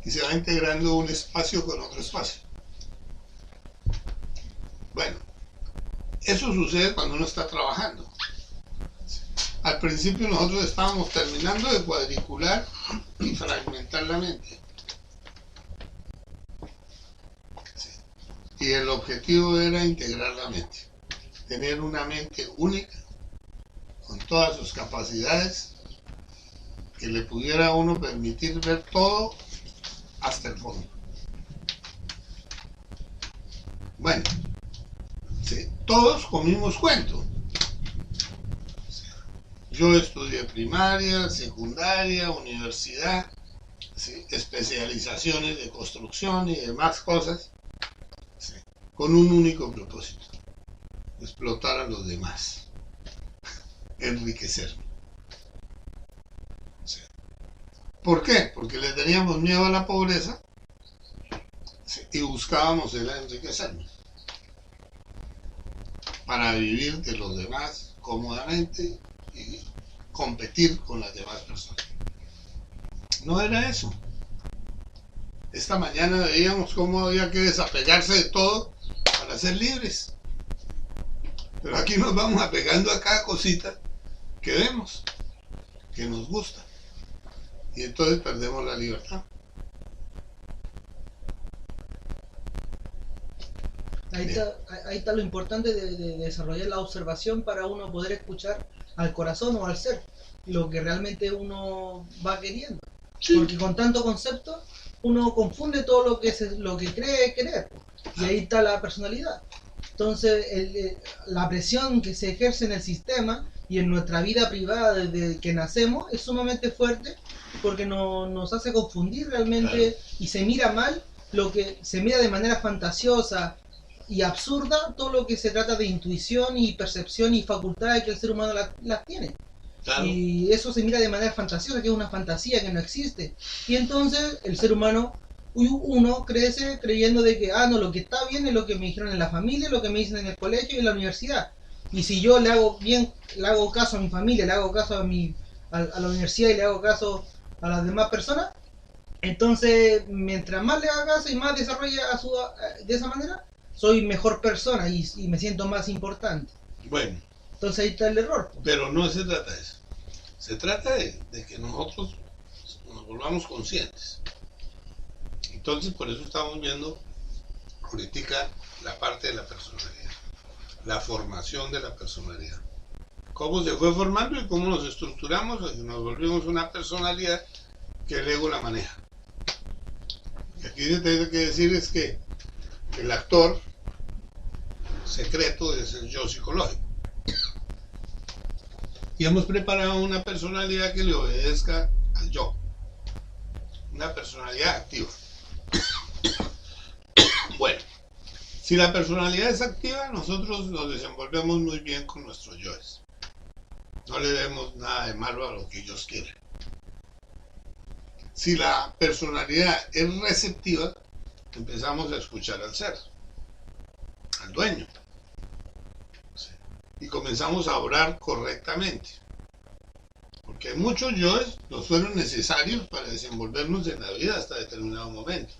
y se va integrando un espacio con otro espacio. Bueno, eso sucede cuando uno está trabajando. Sí. Al principio nosotros estábamos terminando de cuadricular y fragmentar la mente. Sí. Y el objetivo era integrar la mente. Tener una mente única, con todas sus capacidades, que le pudiera a uno permitir ver todo hasta el fondo. Bueno, sí, todos comimos cuento. Yo estudié primaria, secundaria, universidad, sí, especializaciones de construcción y demás cosas, sí, con un único propósito: explotar a los demás, enriquecerme. Sí. ¿Por qué? Porque le teníamos miedo a la pobreza, sí, y buscábamos el enriquecernos para vivir de los demás cómodamente y competir con las demás personas. No era eso. Esta mañana veíamos cómo había que desapegarse de todo para ser libres. Pero aquí nos vamos apegando a cada cosita que vemos, que nos gusta. Y entonces perdemos la libertad. Ahí está lo importante de desarrollar la observación para uno poder escuchar al corazón o al ser lo que realmente uno va queriendo. Sí. Porque con tanto concepto uno confunde todo lo que cree querer, y ahí está la personalidad. Entonces la presión que se ejerce en el sistema y en nuestra vida privada desde que nacemos es sumamente fuerte, porque nos hace confundir realmente, claro. Y se mira mal lo que se mira de manera fantasiosa y absurda, todo lo que se trata de intuición y percepción y facultades que el ser humano las tiene. Claro. Y eso se mira de manera fantasiosa, que es una fantasía que no existe. Y entonces el ser humano, uno crece creyendo de que, no, lo que está bien es lo que me dijeron en la familia, lo que me dicen en el colegio y en la universidad. Y si yo le hago caso a mi familia, le hago caso a la universidad y le hago caso a las demás personas, entonces mientras más le haga caso y más desarrolle de esa manera, soy mejor persona y me siento más importante. Bueno. Entonces ahí está el error. Pero no se trata de eso. Se trata de que nosotros nos volvamos conscientes. Entonces por eso estamos viendo ahorita la parte de la personalidad, la formación de la personalidad. Cómo se fue formando y cómo nos estructuramos y nos volvimos una personalidad que el ego la maneja. Y aquí se tiene que decir es que el actor secreto es el yo psicológico. Y hemos preparado una personalidad que le obedezca al yo. Una personalidad activa. Bueno, si la personalidad es activa, nosotros nos desenvolvemos muy bien con nuestros yoes. No le vemos nada de malo a lo que ellos quieren. Si la personalidad es receptiva, empezamos a escuchar al ser, al dueño. Sí. Y comenzamos a obrar correctamente. Porque muchos yoes nos fueron necesarios para desenvolvernos en la vida hasta determinado momento.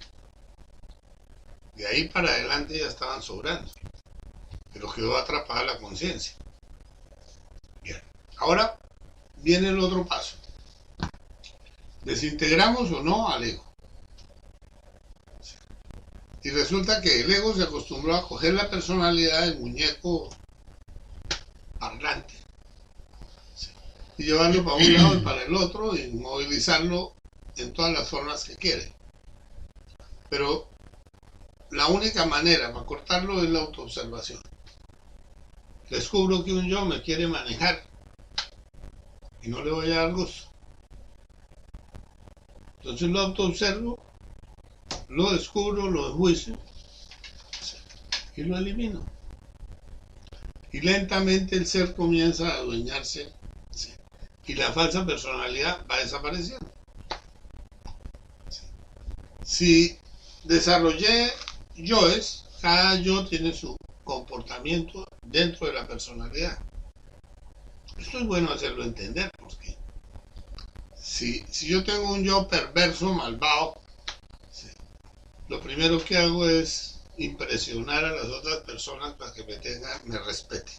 De ahí para adelante ya estaban sobrando. Pero quedó atrapada la conciencia. Bien. Ahora viene el otro paso. ¿Desintegramos o no al ego? Y resulta que el ego se acostumbró a coger la personalidad del muñeco parlante, ¿sí? Y llevarlo para un lado y para el otro y movilizarlo en todas las formas que quiere. Pero la única manera para cortarlo es la autoobservación. Descubro que un yo me quiere manejar y no le voy a dar gusto. Entonces lo autoobservo, lo descubro, lo enjuicio y lo elimino. Y lentamente el ser comienza a adueñarse, ¿sí? Y la falsa personalidad va desapareciendo. ¿Sí? Si desarrollé yoes, cada yo tiene su comportamiento dentro de la personalidad. Esto es bueno hacerlo entender, porque si yo tengo un yo perverso, malvado, ¿sí? Lo primero que hago es impresionar a las otras personas para que me respeten.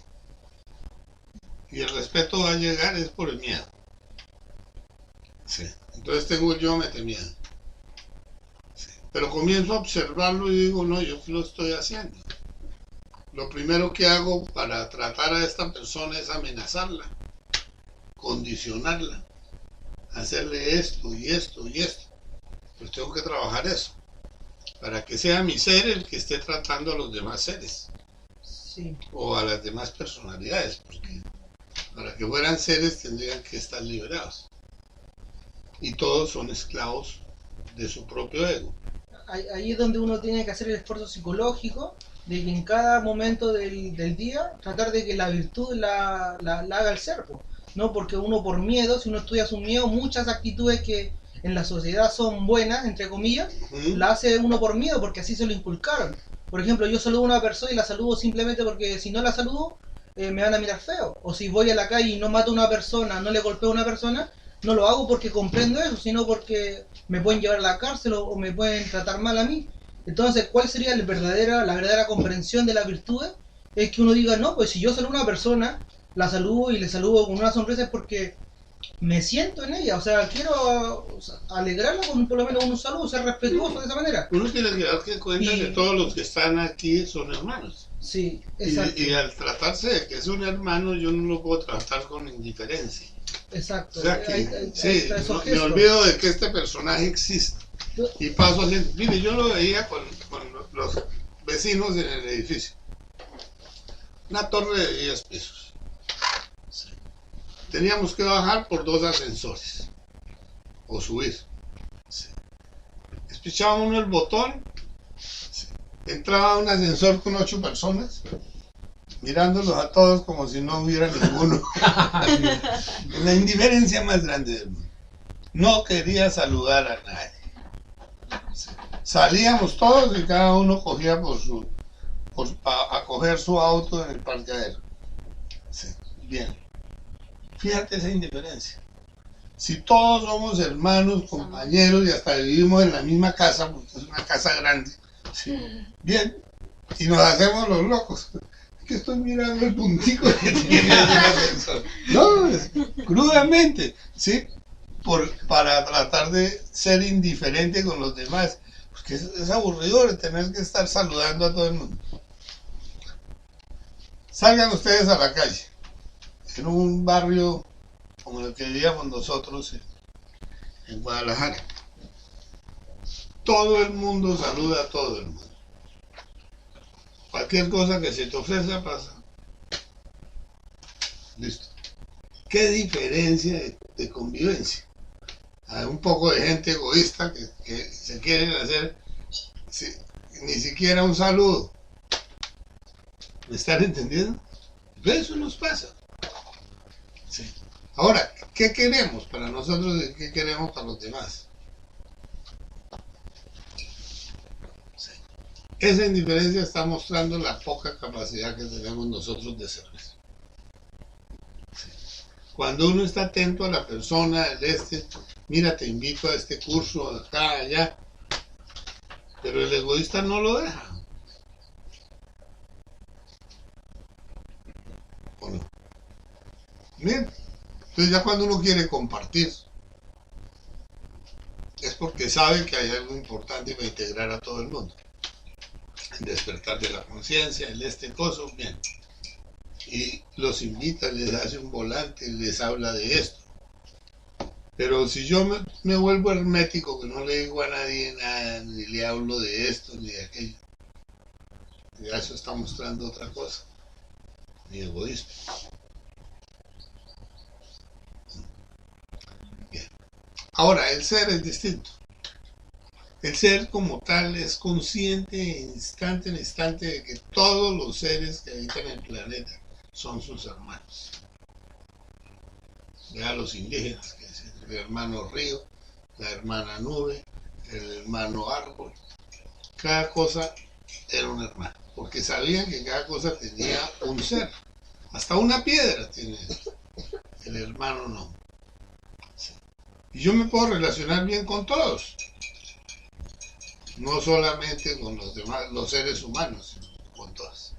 Y el respeto va a llegar es por el miedo. Sí. Entonces tengo yo mete miedo. Sí. Pero comienzo a observarlo y digo, no, yo lo estoy haciendo. Lo primero que hago para tratar a esta persona es amenazarla, condicionarla, hacerle esto y esto y esto. Pues tengo que trabajar eso, para que sea mi ser el que esté tratando a los demás seres, Sí. o a las demás personalidades, porque para que fueran seres tendrían que estar liberados. Y todos son esclavos de su propio ego. Ahí es donde uno tiene que hacer el esfuerzo psicológico de que en cada momento del día tratar de que la virtud la haga el ser, po. No porque uno por miedo, si uno estudia su miedo, muchas actitudes que en la sociedad son buenas, entre comillas, la hace uno por miedo, porque así se lo inculcaron. Por ejemplo, yo saludo a una persona y la saludo simplemente porque si no la saludo, me van a mirar feo. O si voy a la calle y no mato a una persona, no le golpeo a una persona, no lo hago porque comprendo eso, sino porque me pueden llevar a la cárcel o me pueden tratar mal a mí. Entonces, ¿cuál sería la verdadera comprensión de las virtudes? Es que uno diga, no, pues si yo saludo a una persona, la saludo y le saludo con una sonrisa es porque me siento en ella, o sea, quiero alegrarla con por lo menos un saludo, ser respetuoso de esa manera. Uno tiene que darse cuenta que todos los que están aquí son hermanos. Sí, exacto. Y al tratarse de que es un hermano, yo no lo puedo tratar con indiferencia. Exacto. O sea que, sí, esos me gestos. olvido de que este personaje existe. Y paso haciendo. Mire, yo lo veía con los vecinos en el edificio. Una torre de 10 pisos. Sí. Teníamos que bajar por 2 ascensores. O subir. Sí. Espichaba uno el botón. Sí. Entraba un ascensor con 8 personas. Mirándolos a todos como si no hubiera ninguno. La indiferencia más grande del mundo. No quería saludar a nadie. Salíamos todos y cada uno cogía a coger su auto en el parqueadero. Sí, bien. Fíjate esa indiferencia. Si todos somos hermanos, compañeros y hasta vivimos en la misma casa, porque es una casa grande, sí, bien, y nos hacemos los locos. Es que estoy mirando el puntico que tiene el ascensor. No, crudamente, ¿sí? Para tratar de ser indiferente con los demás. Porque es aburrido de tener que estar saludando a todo el mundo. Salgan ustedes a la calle, en un barrio como el que vivíamos nosotros en Guadalajara. Todo el mundo saluda a todo el mundo. Cualquier cosa que se te ofrezca pasa. Listo. ¿Qué diferencia de convivencia? Hay un poco de gente egoísta que se quieren hacer ni siquiera un saludo. ¿Me están entendiendo? Eso nos pasa. Sí. Ahora, ¿qué queremos para nosotros y qué queremos para los demás? Sí. Esa indiferencia está mostrando la poca capacidad que tenemos nosotros de servir. Sí. Cuando uno está atento a la persona, mira, te invito a este curso, acá, allá, pero el egoísta no lo deja. ¿O no? Bien. Entonces ya cuando uno quiere compartir, es porque sabe que hay algo importante para integrar a todo el mundo. El despertar de la conciencia, coso, bien. Y los invita, les hace un volante, les habla de esto. Pero si yo me vuelvo hermético, que no le digo a nadie nada, ni le hablo de esto, ni de aquello, ya eso está mostrando otra cosa, mi egoísmo. Bien. Ahora, el ser es distinto. El ser como tal es consciente instante en instante de que todos los seres que habitan el planeta son sus hermanos. Vea los indígenas, que es el hermano río, la hermana nube, el hermano árbol. Cada cosa era un hermano, porque sabían que cada cosa tenía un ser. Hasta una piedra tiene el hermano no. Sí. Y yo me puedo relacionar bien con todos. No solamente con los demás, los seres humanos, sino con todos.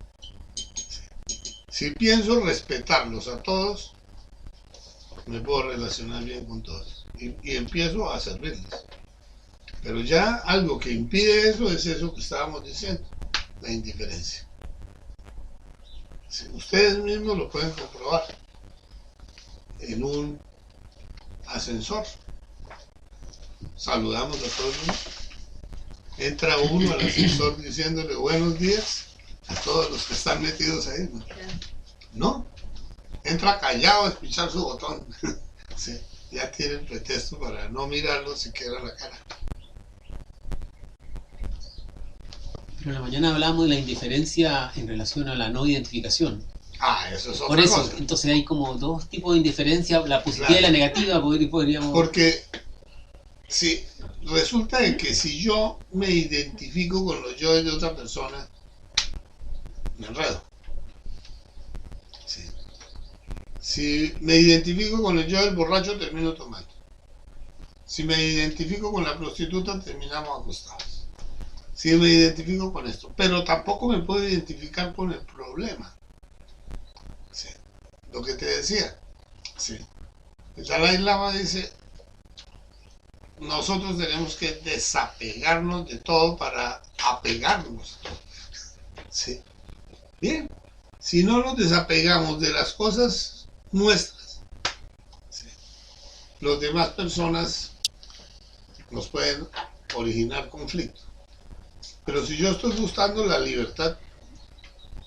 Sí. Si pienso respetarlos a todos, me puedo relacionar bien con todos y empiezo a servirles. Pero ya algo que impide eso es eso que estábamos diciendo, la indiferencia. Si ustedes mismos lo pueden comprobar en un ascensor. Saludamos a todo el mundo. Entra uno al ascensor diciéndole buenos días a todos los que están metidos ahí. No. Entra callado a espichar su botón. Sí, ya tiene el pretexto para no mirarlo siquiera a la cara. Pero en la mañana hablábamos de la indiferencia en relación a la no identificación. Eso es otra Por eso, cosa. entonces hay como dos tipos de indiferencia, la positiva Claro. y la negativa, podríamos... Porque si resulta de que si yo me identifico con los yoes de otra persona, me enredo. Sí. Si me identifico con el yo del borracho, termino tomando. Si me identifico con la prostituta, terminamos acostados. Si me identifico con esto, pero tampoco me puedo identificar con el problema. Sí. Lo que te decía. Sí. El Dalai Lama dice, nosotros tenemos que desapegarnos de todo para apegarnos a todo. Sí. Bien. Si no nos desapegamos de las cosas nuestras, sí, las demás personas nos pueden originar conflicto. Pero si yo estoy buscando la libertad,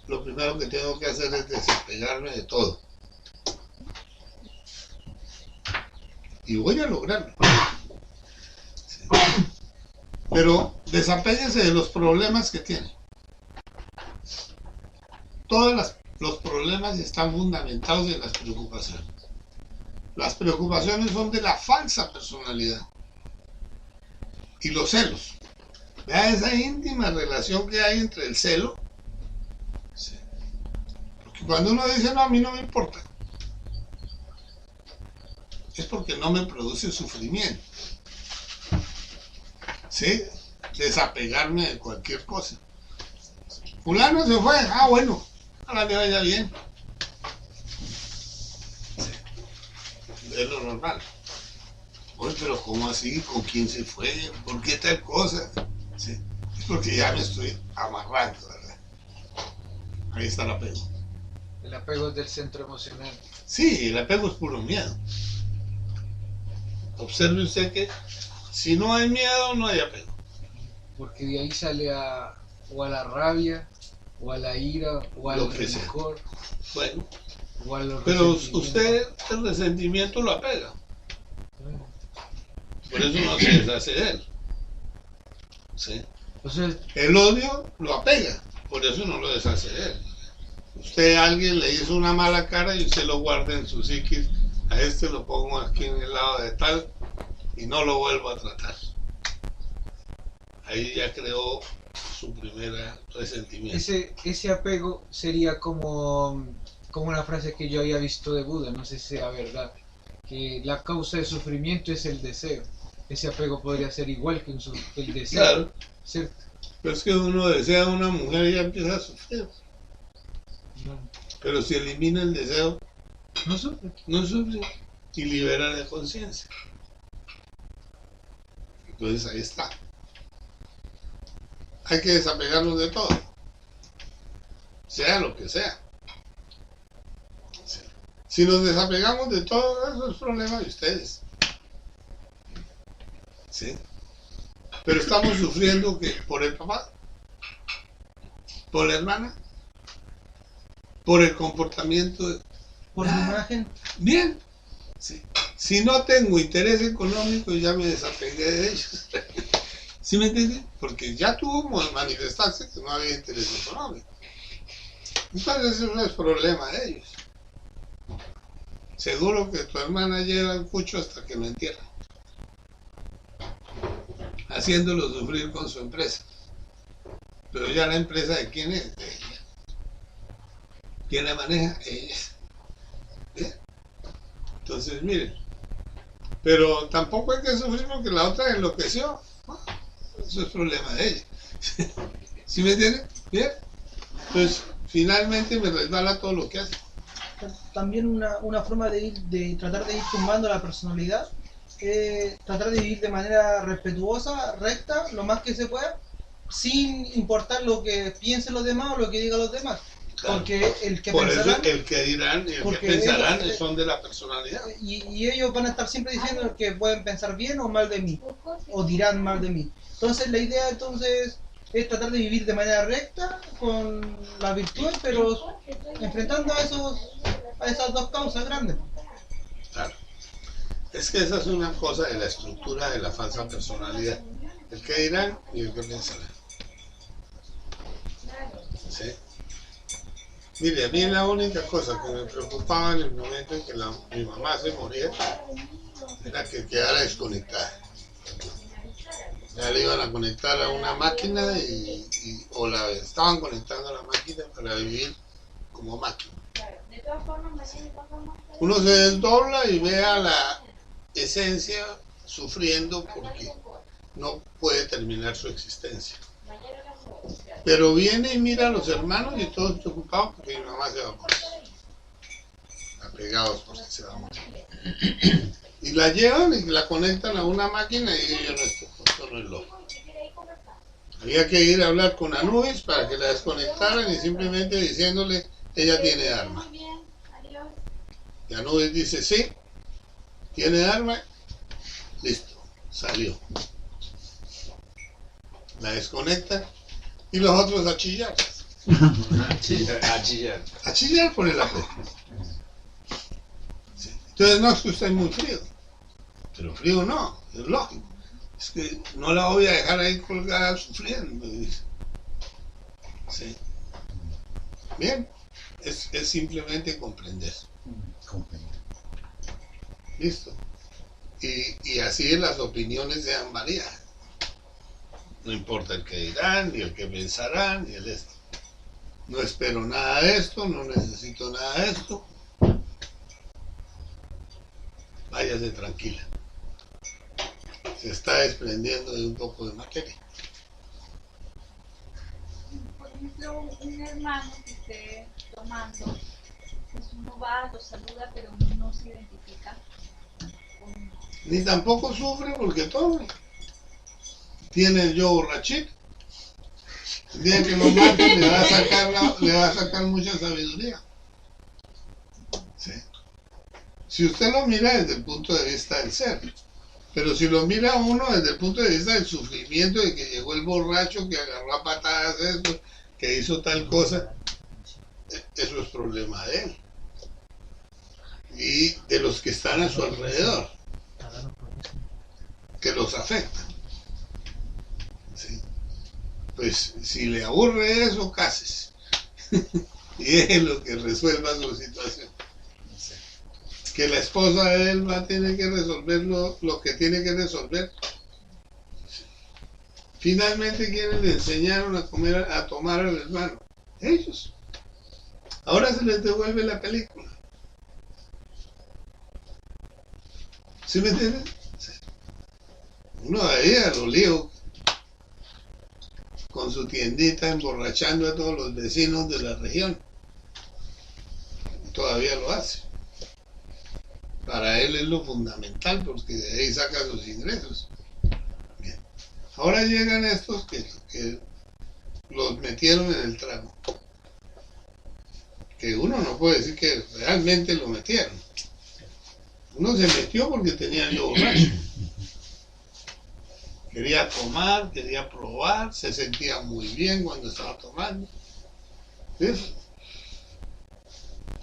lo primero que tengo que hacer es desapegarme de todo. Y voy a lograrlo. Sí. Pero desapéguese de los problemas que tiene. Todos los problemas están fundamentados en las preocupaciones. Las preocupaciones son de la falsa personalidad. Y los celos. Vea esa íntima relación que hay entre el celo. Sí. Porque cuando uno dice, no, a mí no me importa, es porque no me produce sufrimiento. ¿Sí? Desapegarme de cualquier cosa. Fulano se fue, bueno, ahora le vaya bien. Sí. Es lo normal. Oye, pero ¿cómo así? ¿Con quién se fue? ¿Por qué tal cosa? Sí. Es porque ya me estoy amarrando, ¿verdad? Ahí está el apego. El apego es del centro emocional. Sí, el apego es puro miedo. Observe usted que si no hay miedo, no hay apego. Porque de ahí sale o a la rabia, o a la ira, o al Lo que sea. rencor, Bueno, o a los pero resentimientos. usted el resentimiento lo apega. Por eso no se deshace de él. ¿Sí? O sea, El odio lo apega, por eso no lo deshace de él. Usted a alguien le hizo una mala cara y usted lo guarda en su psiquis, a este lo pongo aquí en el lado de tal y no lo vuelvo a tratar. Ahí ya creó su primer resentimiento. ese apego sería como una frase que yo había visto de Buda, no sé si sea verdad, que la causa de sufrimiento es el deseo. Ese apego podría ser igual que el deseo. Claro, ¿Cierto? pero es que uno desea a una mujer y ya empieza a sufrir. No, Pero si elimina el deseo, no sufre. no sufre y libera la conciencia. Entonces ahí está. Hay que desapegarnos de todo, sea lo que sea. Sí. Si nos desapegamos de todo, eso es problema de ustedes. ¿Sí? Pero estamos sufriendo que por el papá, por la hermana, por el comportamiento de... Por la imagen. Bien. Sí. Si no tengo interés económico, ya me desapegué de ellos. ¿Sí me entiende? Porque ya tuvo que manifestarse que no había interés económico. Entonces eso no es problema de ellos. Seguro que tu hermana lleva el cucho hasta que lo entierra, haciéndolo sufrir con su empresa. Pero ya la empresa de quién es, de ella. ¿Quién la maneja? Ella. ¿Bien? Entonces miren, pero tampoco hay que sufrir porque la otra enloqueció. Eso es problema de ella. ¿Sí me entienden? Bien. Entonces, finalmente me resbala todo lo que hace. También una forma de tratar de ir tumbando la personalidad, tratar de vivir de manera respetuosa, recta, lo más que se pueda, sin importar lo que piensen los demás o lo que digan los demás. Claro. Porque el que Por pensarán, eso el que dirán y el que porque pensarán ellos- son de la personalidad. y ellos van a estar siempre diciendo que pueden pensar bien o mal de mí, o dirán mal de mí. Entonces la idea es tratar de vivir de manera recta, con la virtud, pero enfrentando a esas dos causas grandes. Claro. Es que esa es una cosa de la estructura de la falsa personalidad. El que dirán y el que pensarán. ¿Sí? Mire, a mí la única cosa que me preocupaba en el momento en que mi mamá se moría era que quedara desconectada. Ya le iban a conectar a una máquina o la estaban conectando a la máquina para vivir como máquina. Uno se desdobla y ve a la esencia sufriendo porque no puede terminar su existencia. Pero viene y mira a los hermanos y todos preocupados porque mi mamá se va a morir. Apegados porque se va a morir. Y la llevan y la conectan a una máquina y yo no esto no es loco. Había que ir a hablar con Anubis para que la desconectaran y simplemente diciéndole, ella tiene arma. Y Anubis dice, sí, tiene arma, listo, salió. La desconectan y los otros a chillar. A chillar. A chillar por el apego. Sí. Entonces no es que usted es muy frío, pero frío no, es lógico. Es que no la voy a dejar ahí colgada sufriendo. Sí. Bien, es simplemente comprender. Listo. Y así las opiniones sean variadas. No importa el que dirán, ni el que pensarán, ni el esto. No espero nada de esto, no necesito nada de esto. Váyase tranquila. Se está desprendiendo de un poco de materia. Por ejemplo, un hermano que esté tomando, pues uno va, lo saluda, pero no se identifica con... Ni tampoco sufre porque toma. Tiene el yo borrachito. El día que lo mate le va a sacar mucha sabiduría. ¿Sí? Si usted lo mira desde el punto de vista del ser, pero si lo mira uno desde el punto de vista del sufrimiento de que llegó el borracho, que agarró a patadas esto, que hizo tal cosa, eso es problema de él y de los que están a su alrededor, que los afecta. ¿Sí? Pues si le aburre eso, cásese y es lo que resuelva su situación. Que la esposa de él va a tener que resolver lo que tiene que resolver. Finalmente, ¿quiénes le enseñaron a tomar al hermano? Ellos. Ahora se les devuelve la película. ¿Sí me entienden? Sí. Uno veía a Lolío con su tiendita emborrachando a todos los vecinos de la región. Todavía lo hace. Para él es lo fundamental porque de ahí saca sus ingresos. Bien. Ahora llegan estos que los metieron en el trago. Que uno no puede decir que realmente lo metieron. Uno se metió porque tenía el yo borracho. Quería tomar, quería probar, se sentía muy bien cuando estaba tomando. Eso.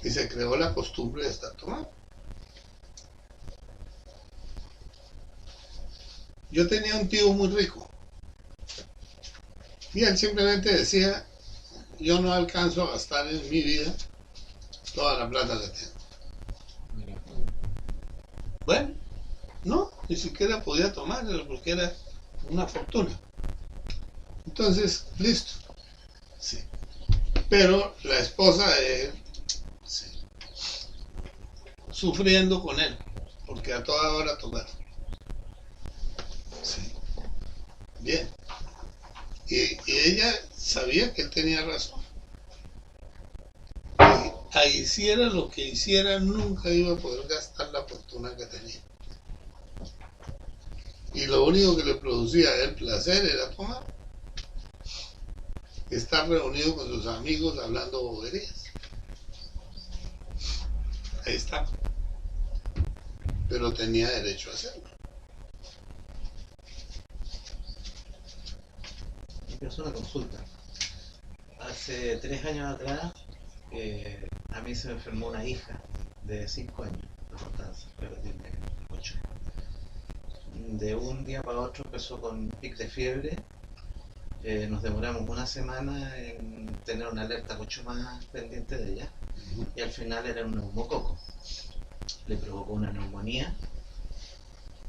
Y se creó la costumbre de estar tomando. Yo tenía un tío muy rico y él simplemente decía, yo no alcanzo a gastar en mi vida toda la plata que tengo. Bueno, no, ni siquiera podía tomárselo porque era una fortuna. Entonces, listo. Sí. Pero la esposa de él, sí, sufriendo con él, porque a toda hora tomaba. Sí. Bien. Y ella sabía que él tenía razón. hiciera lo que hiciera, nunca iba a poder gastar la fortuna que tenía. Y lo único que le producía el placer era tomar. Estar reunido con sus amigos hablando boberías. Ahí está. Pero tenía derecho a hacerlo. Es una consulta. Hace 3 años atrás, a mí se me enfermó una hija de 5 años de Constanza, pero tiene 8. De un día para otro empezó con pic de fiebre. Nos demoramos una semana en tener una alerta mucho más pendiente de ella. Y al final era un neumococo. Le provocó una neumonía.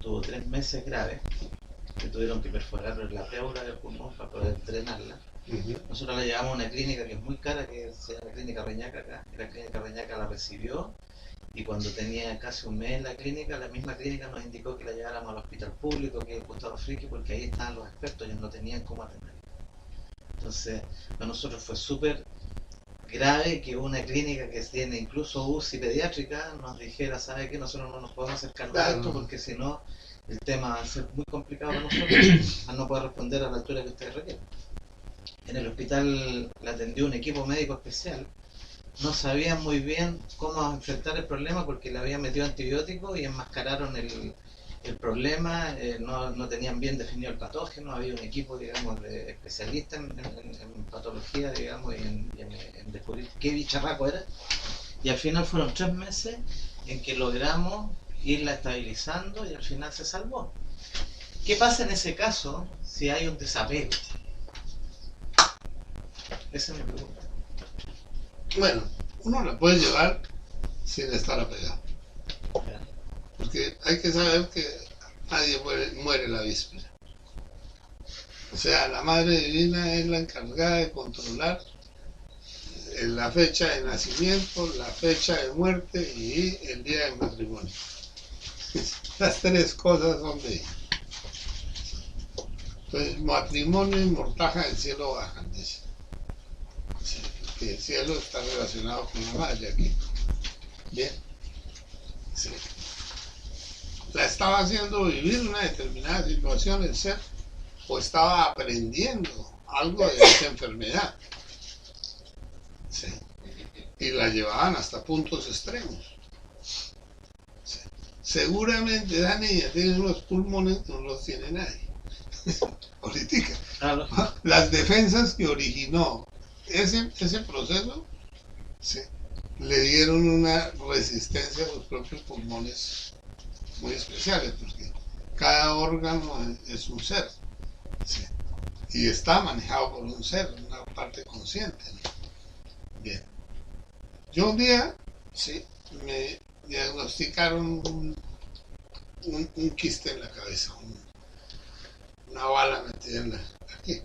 Tuvo 3 meses graves. Que tuvieron que perforar la pleura del pulmón para poder drenarla. Nosotros la llevamos a una clínica que es muy cara, que se llama Clínica Reñaca acá. Y la Clínica Reñaca la recibió, y cuando tenía casi un mes en la clínica, la misma clínica nos indicó que la lleváramos al hospital público, que es Gustavo Fricke, porque ahí estaban los expertos, ellos no tenían cómo atender. Entonces, para nosotros fue súper grave que una clínica que tiene incluso UCI pediátrica nos dijera, ¿sabe qué? Nosotros no nos podemos hacer cargo de esto, porque si no, el tema va a ser muy complicado para nosotros al no poder responder a la altura que ustedes requieren. En el hospital la atendió un equipo médico especial. No sabían muy bien cómo enfrentar el problema porque le habían metido antibióticos y enmascararon el problema. No tenían bien definido el patógeno. Había un equipo, digamos, de especialistas en patología, digamos, y en descubrir qué bicharraco era. Y al final fueron 3 meses en que logramos irla estabilizando y al final se salvó. ¿Qué pasa en ese caso si hay un desapego? Esa es mi pregunta. Bueno, uno la puede llevar sin estar apegado. Porque hay que saber que nadie muere la víspera. O sea, la Madre Divina es la encargada de controlar la fecha de nacimiento, la fecha de muerte y el día de matrimonio. Las 3 cosas son de ella. Entonces, matrimonio y mortaja del cielo bajan, dice. El cielo está relacionado con la madre aquí. Bien. Sí. La estaba haciendo vivir una determinada situación el ser, o estaba aprendiendo algo de esa enfermedad. Sí. Y la llevaban hasta puntos extremos. Sí. Seguramente esa niña tiene unos pulmones que no los tiene nadie. Política. Las defensas que originó ese proceso, sí, le dieron una resistencia a los propios pulmones muy especiales, porque cada órgano es un ser, sí, y está manejado por un ser, una parte consciente, ¿no? Bien. Yo un día, sí, me diagnosticaron un quiste en la cabeza, una bala metida aquí.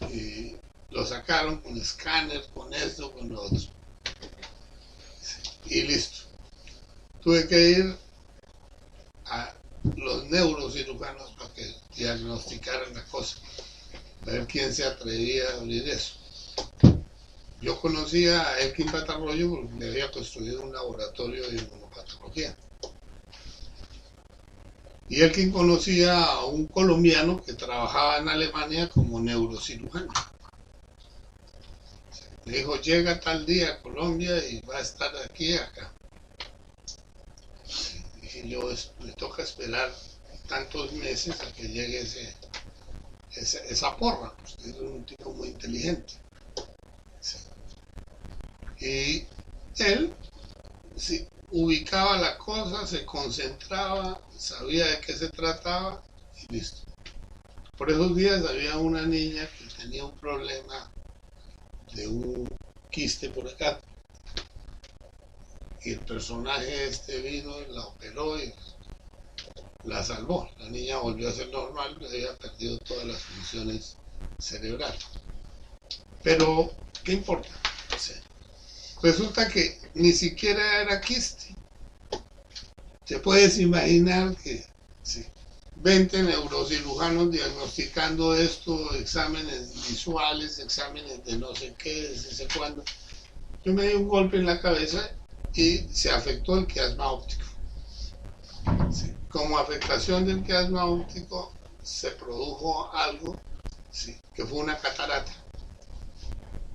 Y lo sacaron con escáner, con esto, con lo otro. Y listo. Tuve que ir a los neurocirujanos para que diagnosticaran la cosa. A ver quién se atrevía a abrir eso. Yo conocía a Elkin Patarroyo porque le había construido un laboratorio de inmunopatología. Y Elkin conocía a un colombiano que trabajaba en Alemania como neurocirujano. Me dijo, llega tal día a Colombia y va a estar aquí acá. Dije yo, me toca esperar tantos meses a que llegue esa porra. Usted es un tipo muy inteligente. Sí. Y él, sí, ubicaba la cosa, se concentraba, sabía de qué se trataba y listo. Por esos días había una niña que tenía un problema de un quiste por acá y el personaje vino y la operó y la salvó. La niña volvió a ser normal, pero había perdido todas las funciones cerebrales. Pero, ¿qué importa? Sí. Resulta que ni siquiera era quiste. Te puedes imaginar que sí, 20 neurocirujanos diagnosticando esto, exámenes visuales, exámenes de no sé qué, de no sé cuándo, yo me di un golpe en la cabeza y se afectó el quiasma óptico. Sí. Como afectación del quiasma óptico se produjo algo, sí, que fue una catarata.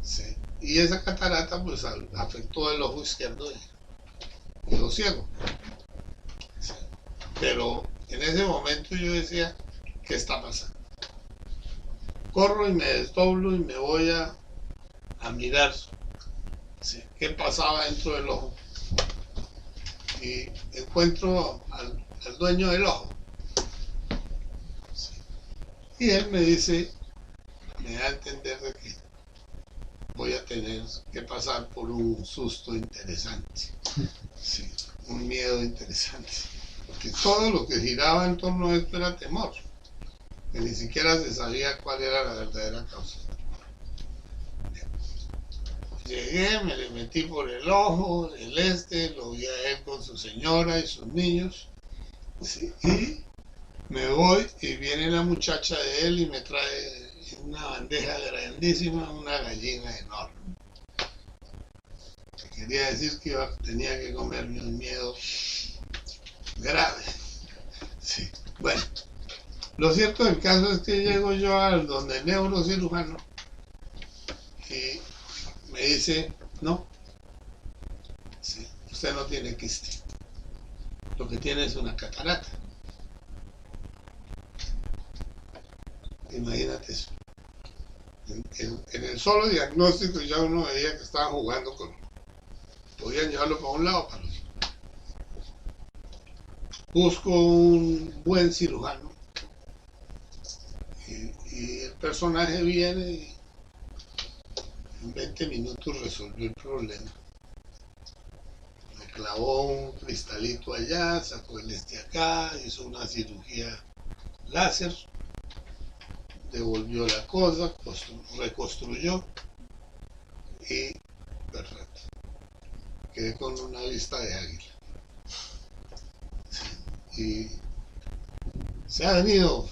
Sí. Y esa catarata pues afectó el ojo izquierdo y quedó ciego. Sí. Pero en ese momento yo decía, ¿qué está pasando? Corro y me desdoblo y me voy a mirar, sí, qué pasaba dentro del ojo. Y encuentro al dueño del ojo. Sí. Y él me dice, me da a entender de que voy a tener que pasar por un susto interesante, sí, un miedo interesante, porque todo lo que giraba en torno a esto era temor, que ni siquiera se sabía cuál era la verdadera causa. Llegué, me le metí por el ojo, lo vi a él con su señora y sus niños, sí, y me voy y viene la muchacha de él y me trae en una bandeja grandísima una gallina enorme. Quería decir que tenía que comerme un miedo grave. Sí. Bueno, lo cierto del caso es que llego yo al donde el neurocirujano y me dice, no, sí, usted no tiene quiste, lo que tiene es una catarata. Imagínate eso. En el solo diagnóstico ya uno veía que estaban jugando con... Podían llevarlo para un lado o para el otro. Busco un buen cirujano y el personaje viene y en 20 minutos resolvió el problema. Me clavó un cristalito allá, sacó el acá, hizo una cirugía láser, devolvió la cosa, reconstruyó y perfecto. Quedé con una vista de águila. Sí. Y se ha venido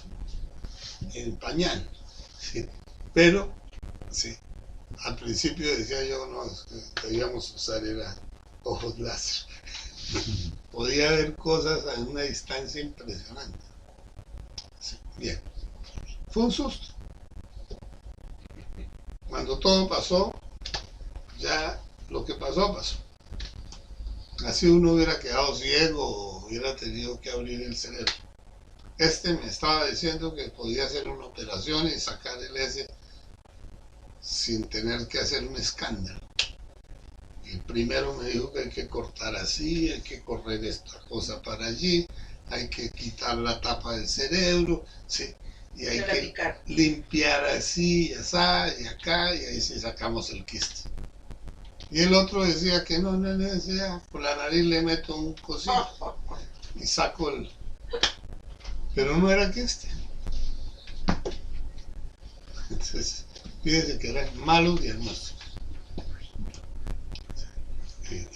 empañando, sí. Pero sí, al principio decía yo, no, que debíamos usar era ojos láser. Podía ver cosas a una distancia impresionante. Sí. Bien. Fue un susto. Cuando todo pasó, ya lo que pasó, pasó. Así uno hubiera quedado ciego o hubiera tenido que abrir el cerebro. Me estaba diciendo que podía hacer una operación y sacar el S sin tener que hacer un escándalo. El primero me dijo que hay que cortar así, hay que correr esta cosa para allí, hay que quitar la tapa del cerebro, sí. Y hay que limpiar así, y asá, y acá, y ahí sí sacamos el quiste. Y el otro decía que no, decía, por la nariz le meto un cosito y saco el... Pero no era quiste. Entonces, fíjense que eran malos diagnósticos.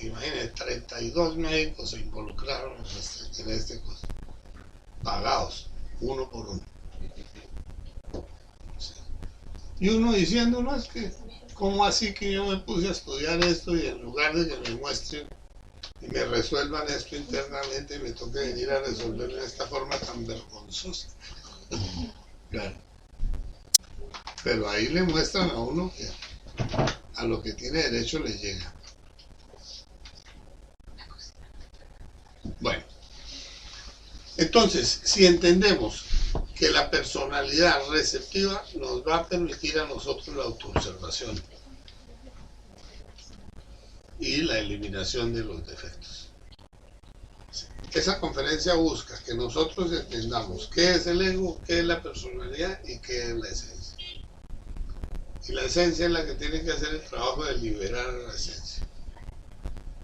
Imagínense, 32 médicos se involucraron en este cosa, pagados, uno por uno. Y uno diciendo, no, es que, ¿cómo así que yo me puse a estudiar esto y en lugar de que me muestren y me resuelvan esto internamente, me toca venir a resolverlo de esta forma tan vergonzosa? Claro. Pero ahí le muestran a uno que a lo que tiene derecho le llega. Bueno, entonces, si entendemos que la personalidad receptiva nos va a permitir a nosotros la autoobservación y la eliminación de los defectos. Esa conferencia busca que nosotros entendamos qué es el ego, qué es la personalidad y qué es la esencia. Y la esencia es la que tiene que hacer el trabajo de liberar a la esencia,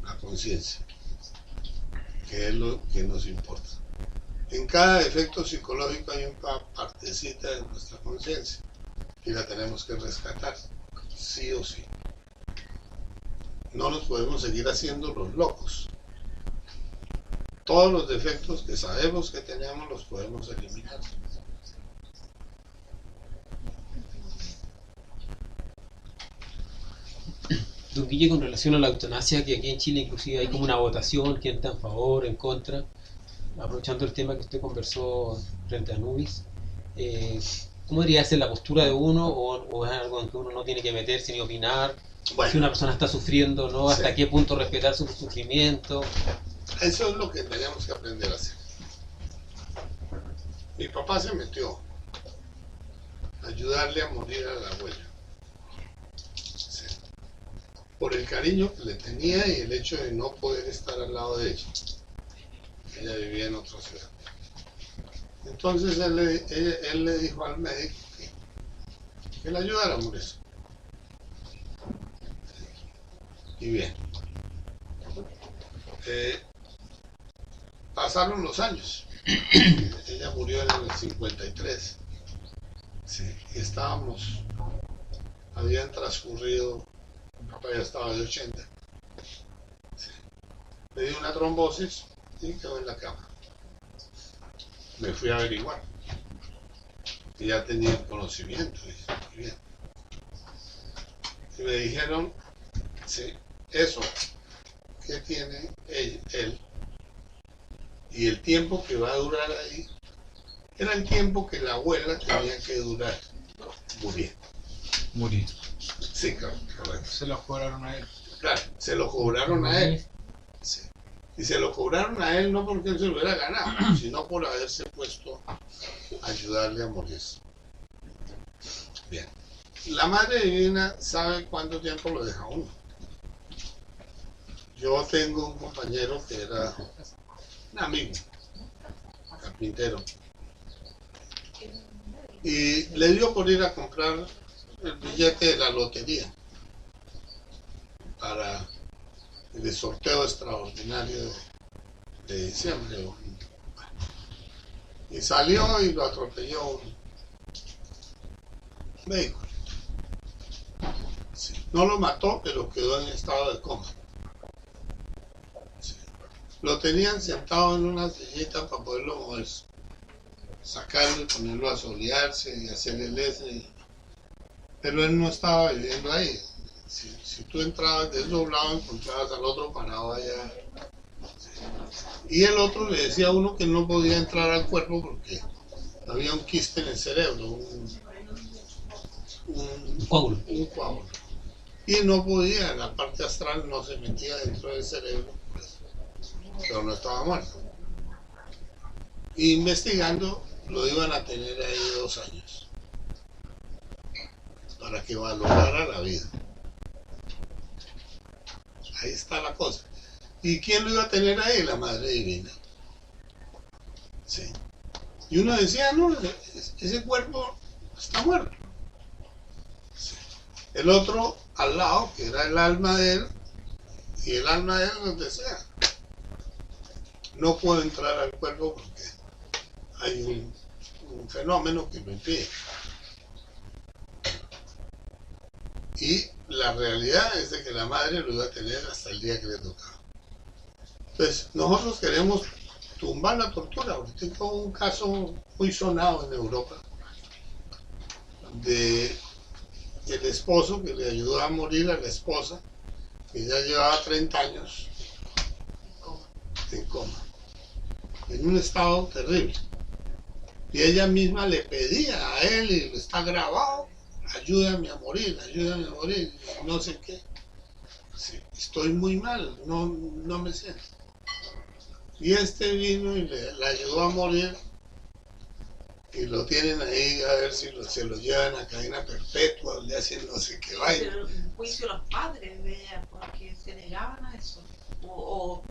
la conciencia, que es lo que nos importa. En cada defecto psicológico hay una partecita de nuestra conciencia y la tenemos que rescatar, sí o sí. No nos podemos seguir haciendo los locos. Todos los defectos que sabemos que tenemos los podemos eliminar. Don Guille, con relación a la eutanasia, que aquí en Chile inclusive hay como una votación, quién está en favor, en contra, aprovechando el tema que usted conversó frente a Nubis, ¿cómo debería ser la postura de uno, o es algo en que uno no tiene que meterse ni opinar? Bueno, Si una persona está sufriendo, ¿no? ¿Hasta sí. qué punto respetar su sufrimiento? Eso es lo que tenemos que aprender a hacer. Mi papá se metió a ayudarle a morir a la abuela. Sí. Por el cariño que le tenía y el hecho de no poder estar al lado de ella. Ella vivía en otra ciudad. Entonces él le dijo al médico que le ayudara a morir. Y bien. Pasaron los años. Ella murió en el 53. Sí, y habían transcurrido, mi papá ya estaba de 80. Sí. Le dio una trombosis y quedó en la cama. Me fui a averiguar. Y ya tenía el conocimiento. Y bien. Y me dijeron, sí, eso que tiene él y el tiempo que va a durar ahí era el tiempo que la abuela tenía que durar Morir. Sí, correcto. Se los cobraron a él. Claro, se lo cobraron a él. Sí. Y se lo cobraron a él no porque él se lo hubiera ganado, sino por haberse puesto a ayudarle a morir. Bien. La Madre Divina sabe cuánto tiempo lo deja uno. Yo tengo un compañero que era un amigo, carpintero, y le dio por ir a comprar el billete de la lotería para el sorteo extraordinario de diciembre. Y salió y lo atropelló un vehículo. Sí. No lo mató, pero quedó en estado de coma. Sí. Lo tenían sentado en una sillita para poderlo moverse. Sacarlo y ponerlo a solearse y hacer el S. Pero él no estaba viviendo ahí. Si tú entrabas de esos lados, encontrabas al otro parado allá. Y el otro le decía a uno que no podía entrar al cuerpo porque había un quiste en el cerebro, un coágulo. Y no podía, la parte astral no se metía dentro del cerebro, pues, pero no estaba muerto. Y investigando, lo iban a tener ahí 2 años para que valorara la vida. Ahí está la cosa. ¿Y quién lo iba a tener ahí? La Madre Divina. Sí. Y uno decía, no, ese cuerpo está muerto. Sí. El otro al lado, que era el alma de él, y el alma de él donde sea. No puedo entrar al cuerpo porque hay un fenómeno que lo impide. Y la realidad es de que la madre lo iba a tener hasta el día que le tocaba. Entonces, nosotros queremos tumbar la tortura. Ahorita tengo un caso muy sonado en Europa de el esposo que le ayudó a morir a la esposa, que ya llevaba 30 años en coma, en un estado terrible. Y ella misma le pedía a él, y lo está grabado, ayúdame a morir, no sé qué. Sí, estoy muy mal, no me siento. Y este vino y la ayudó a morir, y lo tienen ahí a ver si se lo llevan a cadena perpetua, le hacen no sé qué vaina. Pero el juicio de los padres de ella, porque se negaban a eso. O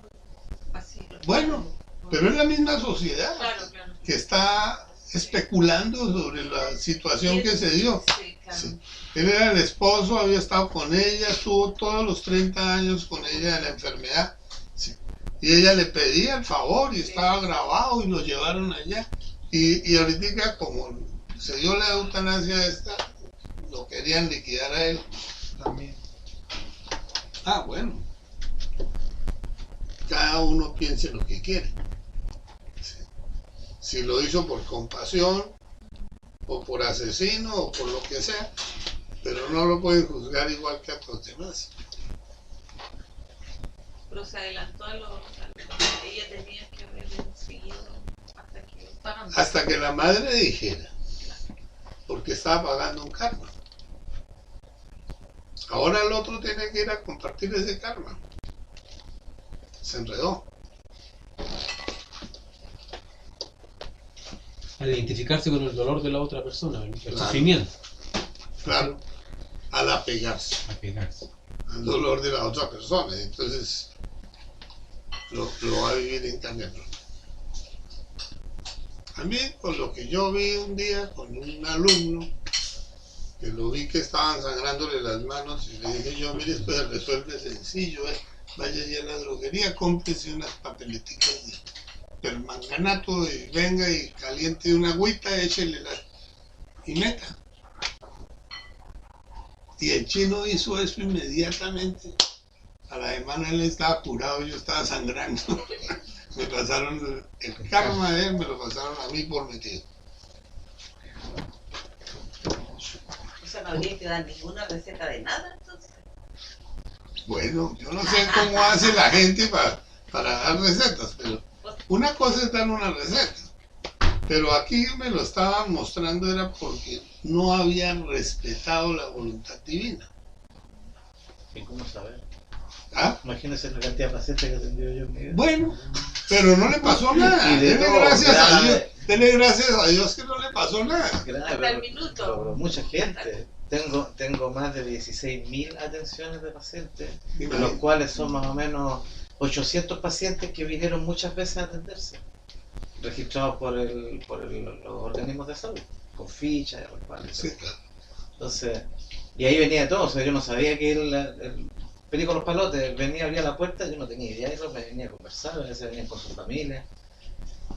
así. Bueno, pero es la misma sociedad Claro. que está especulando sobre la situación que se dio. Sí, claro. Sí. Él era el esposo, había estado con ella, estuvo todos los 30 años con ella en la enfermedad. Sí. Y ella le pedía el favor y estaba grabado y lo llevaron allá. Y ahorita como se dio la eutanasia esta, lo querían liquidar a él también. Ah, bueno. Cada uno piense lo que quiere. Sí. Si lo hizo por compasión, o por asesino, o por lo que sea, pero no lo pueden juzgar igual que a los demás. Pero se adelantó ella tenía que haber seguido hasta que pagan. Hasta que la madre dijera, porque estaba pagando un karma. Ahora el otro tiene que ir a compartir ese karma. Se enredó. Al identificarse con el dolor de la otra persona, el Claro. sufrimiento, Claro, al apegarse apegarse. al dolor de la otra persona. Entonces lo va a vivir en carne propia. A mí, con lo que yo vi un día con un alumno, que lo vi que estaban sangrándole las manos, y le dije yo, mire, esto se resuelve sencillo, vaya ya a la droguería, cómprese unas papeleticas de permanganato y venga y caliente una agüita, échele y meta. Y el chino hizo eso inmediatamente. A la semana él estaba curado, yo estaba sangrando. Me pasaron el karma de él, me lo pasaron a mí por metido. O sea, no habría que dar ninguna receta de nada, entonces. Bueno, yo no sé cómo hace la gente para dar recetas, pero una cosa es dar una receta. Pero aquí me lo estaban mostrando era porque no habían respetado la voluntad divina. ¿Y cómo saber? ¿Ah? Imagínese la cantidad de pacientes que atendió yo en mi vida. Bueno, pero no le pasó nada. Y de Dele todo, gracias a grave. Dios. Dele gracias a Dios que no le pasó nada. Grave, Hasta el minuto. pero mucha gente. Tengo más de 16.000 atenciones de pacientes, de los cuales son más o menos 800 pacientes que vinieron muchas veces a atenderse, registrados por los organismos de salud, con fichas, Sí, claro. entonces, y ahí venía todo, o sea, yo no sabía que el perico los palotes venía, abría la puerta, yo no tenía idea, me venía a conversar, a veces venían con sus familias,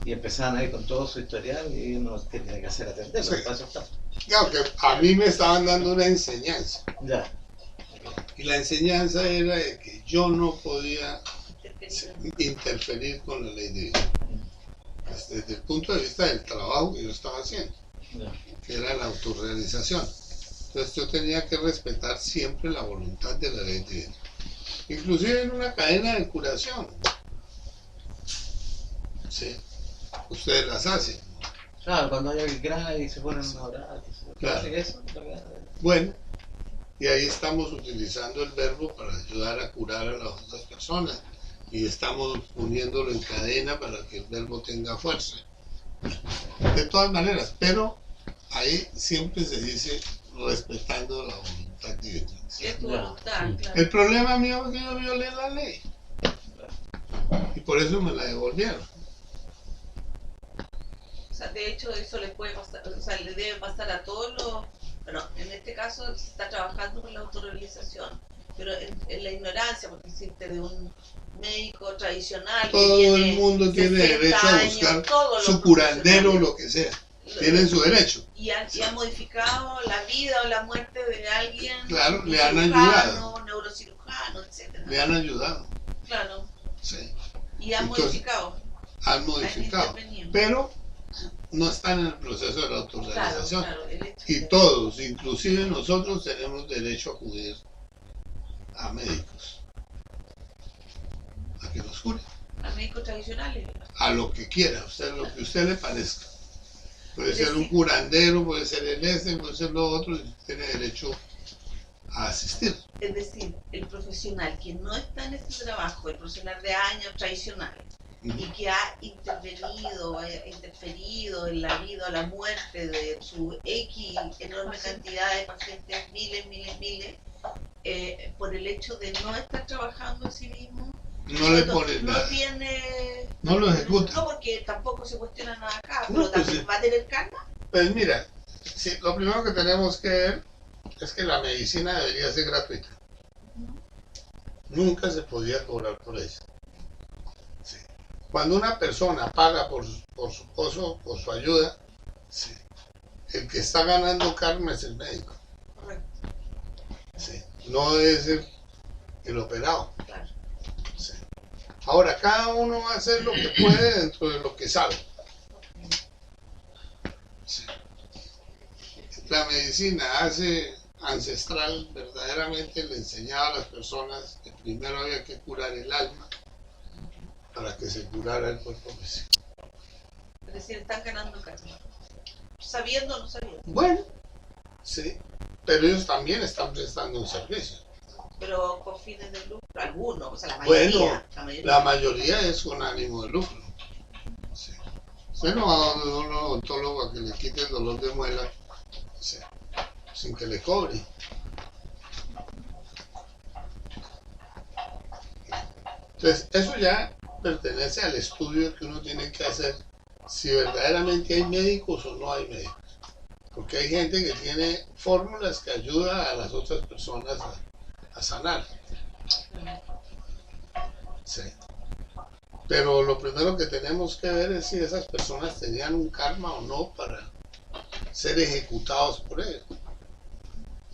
y empezaban ahí con todo su historial, y uno tiene que hacer atenderlo, Sí. para eso está. Claro que a mí me estaban dando una enseñanza. Ya. Y la enseñanza era de que yo no podía Interferir. interferir con la ley divina. Desde el punto de vista del trabajo que yo estaba haciendo, Ya. que era la autorrealización. Entonces yo tenía que respetar siempre la voluntad de la ley divina. Inclusive en una cadena de curación. Sí. Ustedes las hacen. Claro, cuando hay alguien grave y se ponen a orar, Claro. hace eso, Bueno, y ahí estamos utilizando el verbo para ayudar a curar a las otras personas. Y estamos poniéndolo en cadena para que el verbo tenga fuerza. De todas maneras, pero ahí siempre se dice respetando la voluntad divina. Es tu Ya. voluntad, claro. El problema mío es que yo violé la ley. Y por eso me la devolvieron. O sea, de hecho, eso le puede pasar, o sea, le debe pasar a todos los. Bueno, en este caso se está trabajando con la autorrealización, pero en la ignorancia, porque existe de un médico tradicional. que Todo tiene el mundo tiene 60 derecho a años, buscar todos su los curandero o profesionales. lo que sea. Tienen su derecho. Y ha modificado la vida o la muerte de alguien. Claro, un le han cirujano, ayudado. Neurocirujano, etcétera. Le han ayudado. Claro. Sí. Y han Entonces, modificado. Han modificado. intervenido. Pero no están en el proceso de la Claro, autorrealización. claro. El hecho Y de- todos, inclusive nosotros, tenemos derecho a acudir a médicos. A que nos curen. a médicos tradicionales. A lo que quiera, usted, lo que a usted le parezca. Puede Es ser un decir- curandero, puede ser el puede ser lo otro, y tiene derecho a asistir. Es decir, el profesional que no está en este trabajo, el profesional de años tradicional, y que ha interferido en la vida o la muerte de su X enorme cantidad de pacientes, miles, por el hecho de no estar trabajando en sí mismo, No le pone no nada. tiene. No lo ejecuta. No, porque tampoco se cuestiona nada acá, No, pero pues también sí. va a tener karma. Pues mira, sí, lo primero que tenemos que ver es que la medicina debería ser gratuita. Nunca se podía cobrar por ella. Sí. Cuando una persona paga por su costo, por su ayuda, sí, el que está ganando karma es el médico. Correcto, Sí. No es el operado. claro. Sí. Ahora, cada uno va a hacer lo que puede dentro de lo que sabe. Sí. La medicina hace ancestral verdaderamente le enseñaba a las personas que primero había que curar el alma para que se curara el cuerpo físico. Es decir, están ganando karma. Sabiendo o no sabiendo. Bueno, sí, pero ellos también están prestando un servicio. Pero con fines de lucro, algunos, o sea, la Bueno, mayoría. la mayoría es con ánimo de lucro. Sí. Usted no va a donde un odontólogo a que le quite el dolor de muela, sí, sin que le cobre. Entonces, eso ya pertenece al estudio que uno tiene que hacer si verdaderamente hay médicos o no hay médicos. Porque hay gente que tiene fórmulas que ayudan a las otras personas a sanar. Sí. Pero lo primero que tenemos que ver es si esas personas tenían un karma o no para ser ejecutados por él.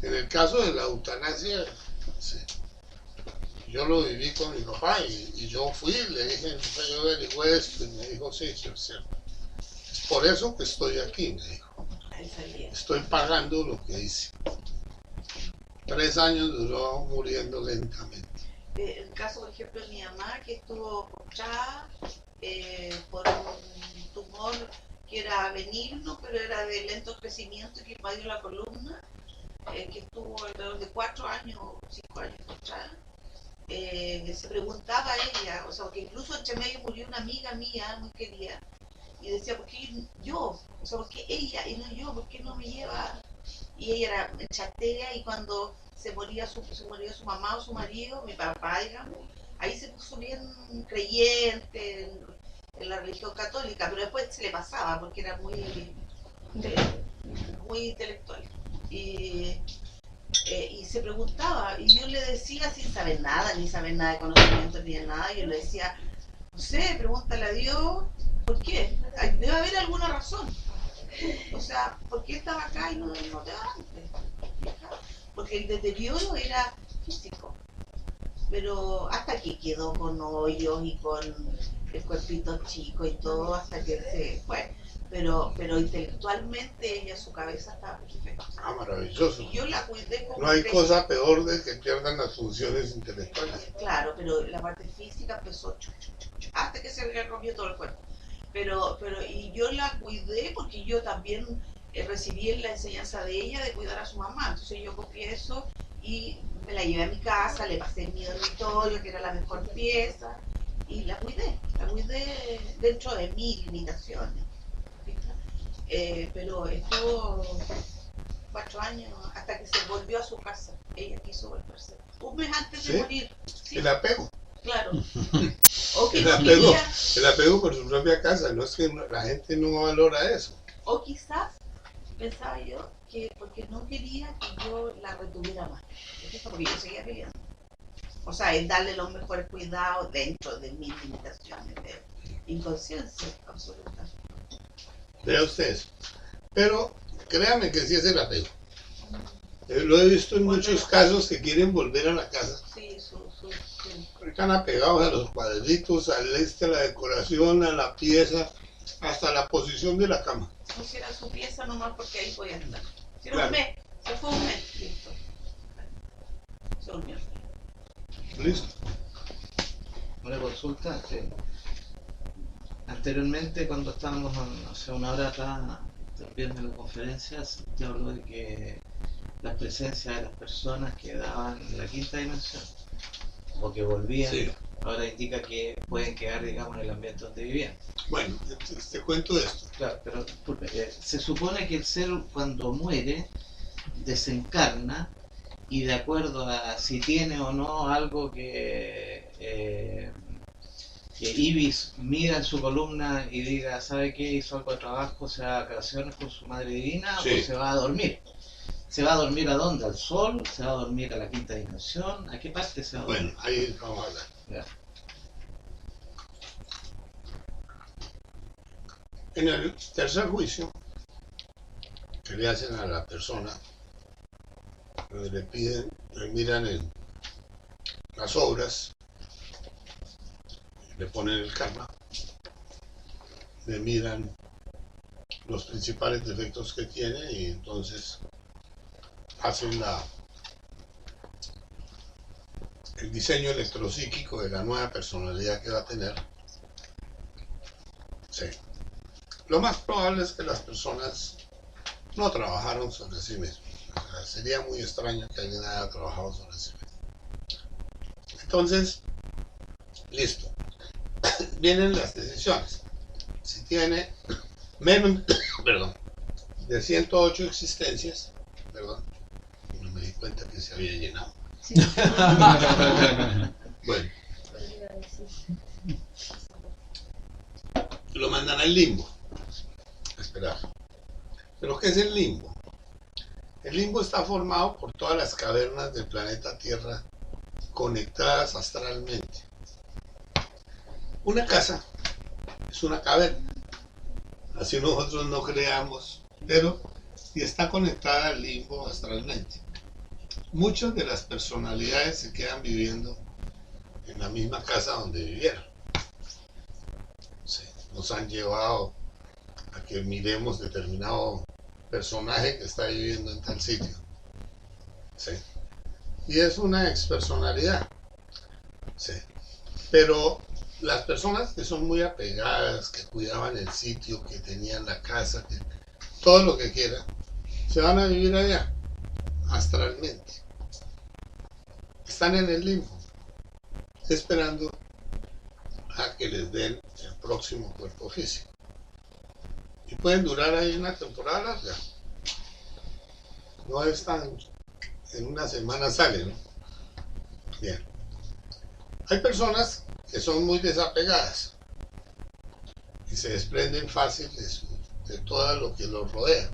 En el caso de la eutanasia, sí, yo lo viví con mi papá y yo fui, le dije, yo averigüé esto y me dijo, sí, es cierto. Es por eso que estoy aquí, me dijo. Estoy pagando lo que hice. 3 años duró muriendo lentamente. El caso, por ejemplo, de mi mamá, que estuvo postrada por un tumor que era benigno, pero era de lento crecimiento y que invadió la columna, que estuvo alrededor de 4 años o 5 años postrada. Se preguntaba a ella, o sea, que incluso entre medio murió una amiga mía muy querida, y decía, ¿por qué yo? O sea, ¿por qué ella y no yo? ¿Por qué no me lleva? Y ella era chatea, y cuando se moría su mamá o su marido, mi papá, digamos, ahí se puso bien creyente en la religión católica, pero después se le pasaba porque era muy intelectual. Y se preguntaba, y yo le decía sin saber nada, ni saber nada de conocimiento ni de nada, yo le decía, no sé, pregúntale a Dios, ¿por qué? Debe haber alguna razón. O sea, ¿por qué estaba acá y no te va antes? Porque el deterioro era físico, pero hasta que quedó con hoyos y con el cuerpito chico y todo, hasta que se fue. Pero intelectualmente ella, su cabeza estaba perfecta. Ah, maravilloso. Y yo la cuidé como... No hay cosa peor de que pierdan las funciones intelectuales. Claro, pero la parte física empezó hasta que se le rompió todo el cuerpo. Y yo la cuidé porque yo también recibí la enseñanza de ella de cuidar a su mamá. Entonces yo copié eso y me la llevé a mi casa, le pasé mi dormitorio, que era la mejor pieza, y la cuidé dentro de mis limitaciones. Pero estuvo 4 años hasta que se volvió a su casa. Ella quiso volverse. Un mes antes de morir. Sí. El apego. Claro. O que el apego por su propia casa. No es que la gente no valora eso. O quizás pensaba yo que porque no quería que yo la retuviera más. Porque yo seguía peleando. O sea, es darle los mejores cuidados dentro de mis limitaciones de inconsciencia absoluta. Vea ustedes. Pero créame que sí es el apego. Lo he visto en muchos casos que quieren volver a la casa. Sí, sí. Están apegados a los cuadritos, a la decoración, a la pieza, hasta la posición de la cama. No si era su pieza nomás porque ahí podía estar. Si era Claro. un mes, se fue un mes, listo. Se durmió. Listo. Una consulta. Anteriormente, cuando estábamos hace una hora atrás viendo las conferencias, te habló de que la presencia de las personas quedaban en la quinta dimensión o que volvían, Sí. ahora indica que pueden quedar, digamos, en el ambiente donde vivían. Bueno, te cuento esto. Claro, pero disculpe, se supone que el ser cuando muere desencarna y de acuerdo a si tiene o no algo que Ibis mira en su columna y diga, ¿sabe qué? Hizo algo de trabajo, o sea, vacaciones con su madre divina, Sí. o se va a dormir. ¿Se va a dormir a dónde? ¿Al sol? ¿Se va a dormir a la quinta dimensión? ¿A qué parte se va a dormir? Bueno, ahí vamos a hablar. Ya. En el tercer juicio que le hacen a la persona, donde le piden, le miran en las obras, le ponen el karma, le miran los principales defectos que tiene y entonces hacen el diseño electropsíquico de la nueva personalidad que va a tener. Sí. Lo más probable es que las personas no trabajaron sobre sí mismos. O sea, sería muy extraño que alguien haya trabajado sobre sí mismo. Entonces, listo. Vienen las decisiones. Si tiene menos, perdón, de 108 existencias, perdón, no me di cuenta que se había llenado. Sí. Bueno, lo mandan al limbo. Esperar. ¿Pero qué es el limbo? El limbo está formado por todas las cavernas del planeta Tierra conectadas astralmente. Una casa es una caverna, así nosotros no creamos, pero si está conectada al limbo astralmente. Muchas de las personalidades se quedan viviendo en la misma casa donde vivieron. Sí, nos han llevado a que miremos determinado personaje que está viviendo en tal sitio. Sí. Y es una expersonalidad. Sí. Pero las personas que son muy apegadas, que cuidaban el sitio, que tenían la casa, que todo lo que quieran, se van a vivir allá, astralmente. Están en el limbo, esperando a que les den el próximo cuerpo físico. Y pueden durar ahí una temporada larga. No están, en una semana salen, ¿no? Bien. Hay personas que son muy desapegadas y se desprenden fácil de todo lo que los rodea.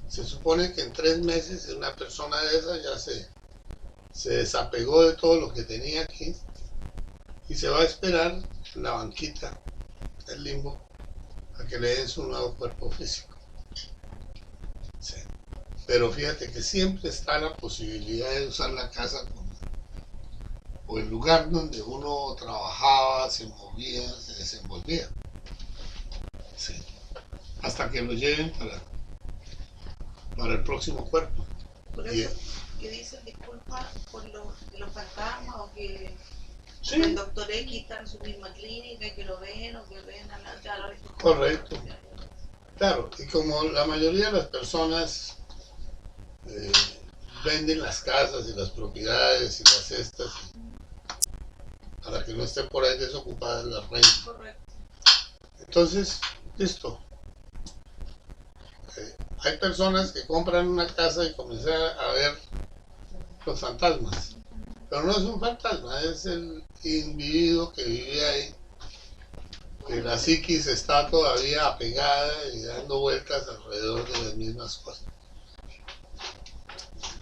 Se supone que en 3 meses una persona de esas ya se desapegó de todo lo que tenía aquí y se va a esperar en la banquita del limbo a que le den su nuevo cuerpo físico. Sí. Pero fíjate que siempre está la posibilidad de usar la casa o el lugar donde uno trabajaba, se movía, se desenvolvía. Sí. Hasta que lo lleven para el próximo cuerpo. Por Y- eso que dicen disculpas por los fantasmas o que Sí. el doctor X está en su misma clínica y que lo ven o que ven a la cara. Correcto. Claro, y como la mayoría de las personas venden las casas y las propiedades y las cestas para que no estén por ahí desocupadas las rentas. Correcto. Entonces, listo. Hay personas que compran una casa y comienzan a ver los fantasmas. Pero no es un fantasma, es el individuo que vive ahí. Que la psiquis está todavía apegada y dando vueltas alrededor de las mismas cosas.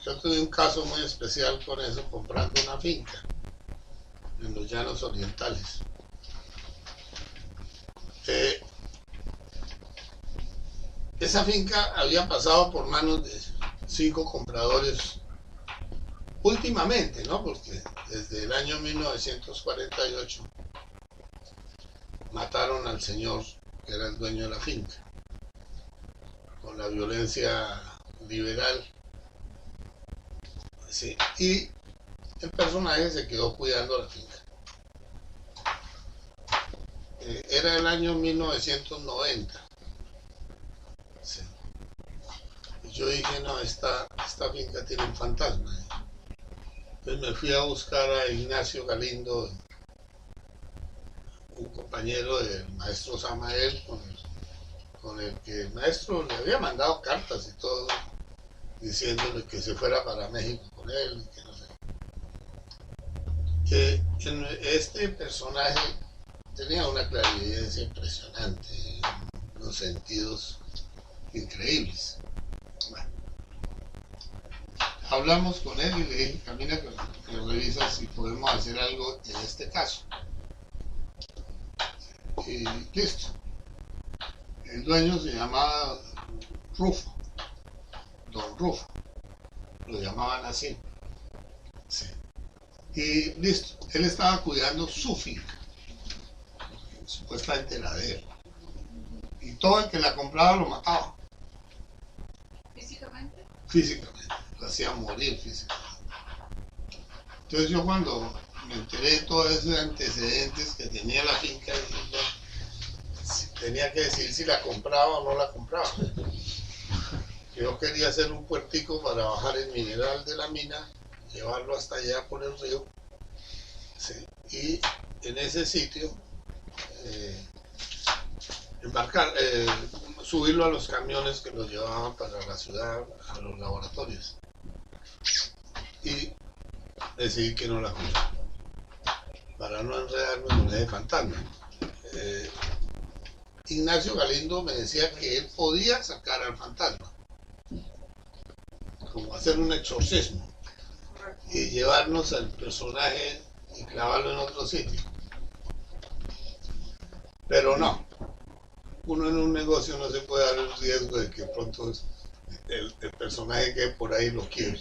Yo tuve un caso muy especial con eso, comprando una finca en los llanos orientales. Esa finca había pasado por manos de 5 compradores últimamente, ¿no? Porque desde el año 1948 mataron al señor que era el dueño de la finca con la violencia liberal. Sí, y el personaje se quedó cuidando la finca. Era el año 1990. Sí. Y yo dije, no, esta finca tiene un fantasma. Entonces me fui a buscar a Ignacio Galindo, un compañero del maestro Samael, con el que el maestro le había mandado cartas y todo, diciéndole que se fuera para México con él, que no sé. Que este personaje tenía una clarividencia impresionante, unos sentidos increíbles. Bueno, hablamos con él y le dije, camina que revisa si podemos hacer algo en este caso. Y listo. El dueño se llamaba Rufo, Don Rufo, lo llamaban así. Sí. Y listo, él estaba cuidando su finca, supuestamente la de él. Y todo el que la compraba lo mataba. Físicamente. Físicamente, lo hacían morir, fíjese. Entonces yo cuando me enteré de todos esos antecedentes que tenía la finca, tenía que decidir si la compraba o no la compraba. Yo quería hacer un puertico para bajar el mineral de la mina, llevarlo hasta allá por el río, ¿sí? Y en ese sitio subirlo a los camiones que los llevaban para la ciudad, a los laboratorios. Y decidí que no la compraba, para no enredarme con ese fantasma. Ignacio Galindo me decía que él podía sacar al fantasma, como hacer un exorcismo y llevarnos al personaje y clavarlo en otro sitio. Pero no, uno en un negocio no se puede dar el riesgo de que pronto el personaje que por ahí lo quiebre.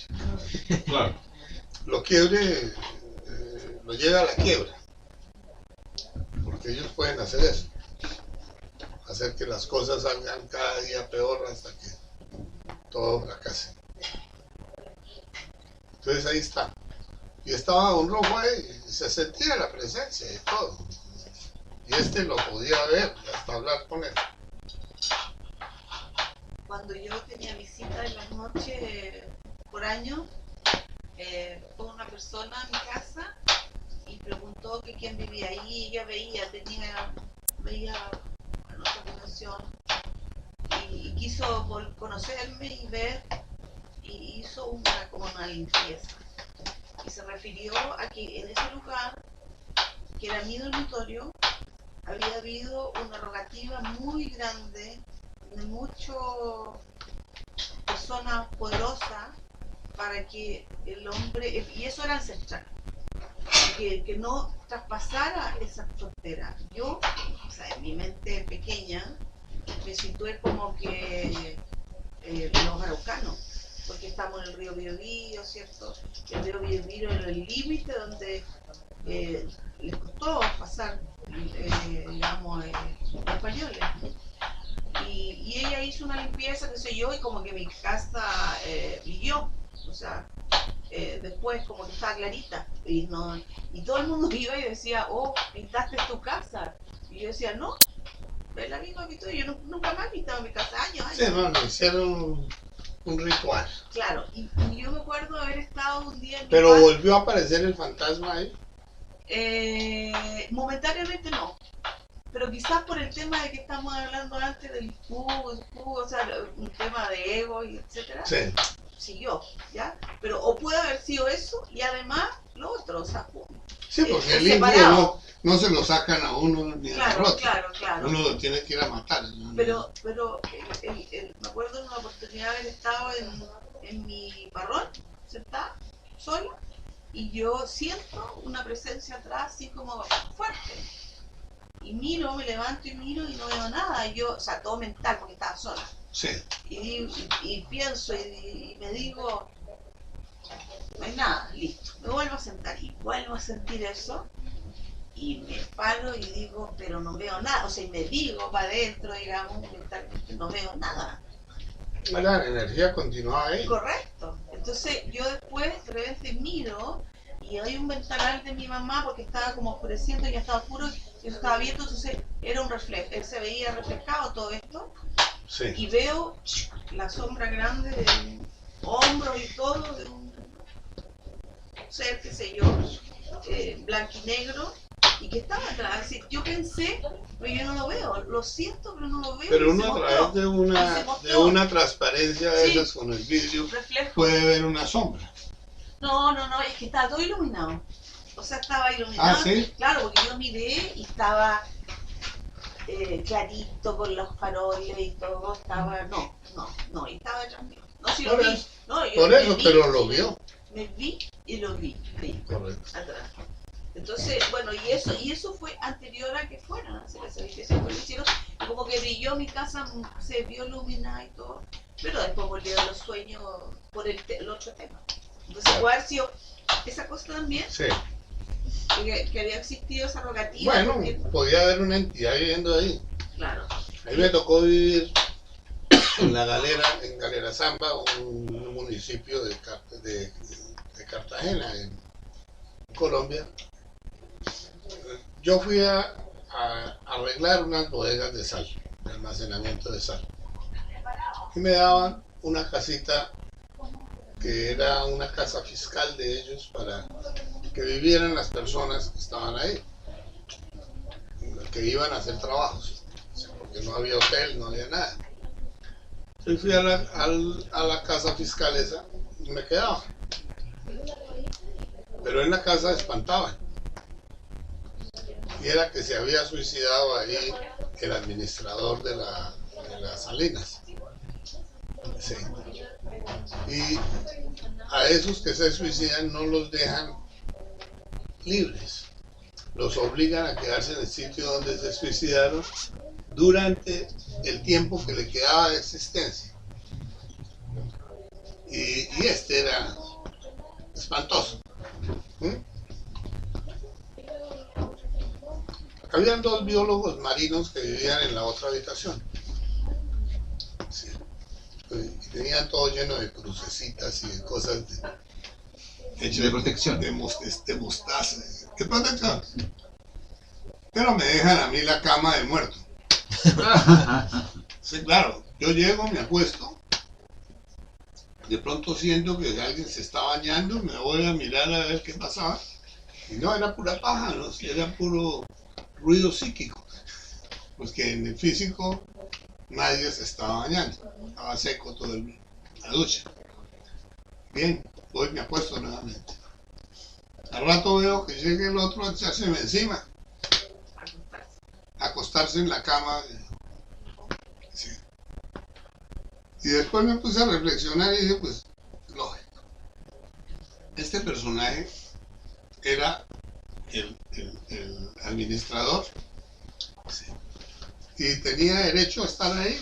Claro. Lo quiebre, lo lleva a la quiebra, porque ellos pueden hacer eso, hacer que las cosas salgan cada día peor hasta que todo fracase. Entonces ahí está. Y estaba un rojo ahí, y se sentía la presencia y todo. Y lo podía ver y hasta hablar con él. Cuando yo tenía visita en las noches por año, fue una persona a mi casa y preguntó que quién vivía ahí. Ella veía en otra dimensión y quiso conocerme y ver, y hizo como una limpieza. Y se refirió a que en ese lugar, que era mi dormitorio, había habido una rogativa muy grande de muchas personas poderosas para que el hombre, y eso era ancestral, que no traspasara esa frontera. Yo, o sea, en mi mente pequeña, me situé como que los araucanos, porque estamos en el río Biobío, ¿cierto? El río Biobío era el límite donde les costó pasar, digamos, los españoles. Y ella hizo una limpieza, qué sé yo, y como que mi casa brilló, o sea, después como que estaba clarita, y todo el mundo iba y decía, oh, pintaste tu casa, y yo decía, no, la misma pintura, yo nunca más pintaba mi casa, años. Sí, no, le hicieron un ritual. Claro, y yo me acuerdo haber estado un día en ¿Pero volvió a aparecer el fantasma ahí? Momentáneamente no, pero quizás por el tema de que estamos hablando antes del jugo, o sea, un tema de ego y etcétera, Sí. siguió, ¿ya? Pero o puede haber sido eso y además lo otro, o sea, Sí, porque el separado. no se lo sacan a uno ni a Claro, otro. claro. Uno lo tiene que ir a matar. ¿No? Pero me acuerdo en una oportunidad de haber estado en mi parrón, sentada, sola, y yo siento una presencia atrás así como fuerte. Y miro, me levanto y miro y no veo nada. O sea, todo mental porque estaba sola. Sí. Y pienso y me digo, no hay nada, listo. Me vuelvo a sentar y vuelvo a sentir eso. Y me paro y digo, pero no veo nada. O sea, y me digo para adentro, digamos, mentalmente, no veo nada. La energía continuaba ahí. Correcto. Entonces yo después de repente miro y hay un ventanal de mi mamá porque estaba como oscureciendo y ya estaba oscuro y eso estaba abierto, entonces era un reflejo, él se veía reflejado todo esto. Sí. Y veo la sombra grande de un hombro y todo de un ser, qué sé yo, blanco y negro, y que estaba atrás. Es decir, yo pensé, pero yo no lo veo, lo siento, pero no lo veo. Pero y uno se a mostró. través de una transparencia de Sí. esas con el vidrio Reflejo. puede ver una sombra. No, es que estaba todo iluminado. O sea, estaba iluminado. Ah, ¿sí? Claro, porque yo miré y estaba clarito con los faroles y todo. Estaba, no, y estaba tranquilo. No, sí lo Por vi. eso. No, yo Por me eso, vi, pero lo sí, vio. Me vi y lo vi. Correcto. Atrás. Entonces, bueno, y eso fue anterior a que fueran a hacer esa limpieza, pues lo hicieron, y como que brilló mi casa, se vio iluminada y todo, pero después volvieron los sueños por el otro tema. Entonces puede haber sido esa cosa también, Sí. que había existido esa rogativa. Bueno, porque- podía haber una entidad viviendo ahí. claro. A mí me tocó vivir en la galera, en Galera Zamba, un municipio de Cartagena, en Colombia. Yo fui a arreglar unas bodegas de sal, de almacenamiento de sal. Y me daban una casita que era una casa fiscal de ellos para que vivieran las personas que estaban ahí, que iban a hacer trabajos, porque no había hotel, no había nada. Yo fui a la casa fiscal esa y me quedaba. Pero en la casa espantaban. Y era que se había suicidado ahí el administrador de las salinas. Sí. Y a esos que se suicidan no los dejan libres. Los obligan a quedarse en el sitio donde se suicidaron durante el tiempo que le quedaba de existencia. Y este era espantoso. Habían 2 biólogos marinos que vivían en la otra habitación. Sí. Y tenían todo lleno de crucecitas y de cosas de protección. De mostaza. ¿Qué protección? Pero me dejan a mí la cama de muerto. Sí, claro. Yo llego, me acuesto. De pronto siento que alguien se está bañando, me voy a mirar a ver qué pasaba. Y no, era pura paja, ¿no? Era puro ruido psíquico. Pues que en el físico nadie se estaba bañando. Estaba seco todo la ducha. Bien, voy, me acuesto nuevamente. Al rato veo que llega el otro a echárseme encima. Acostarse en la cama. Sí. Y después me puse a reflexionar y dije, pues, lógico. Este personaje era el administrador. Sí. Y tenía derecho a estar ahí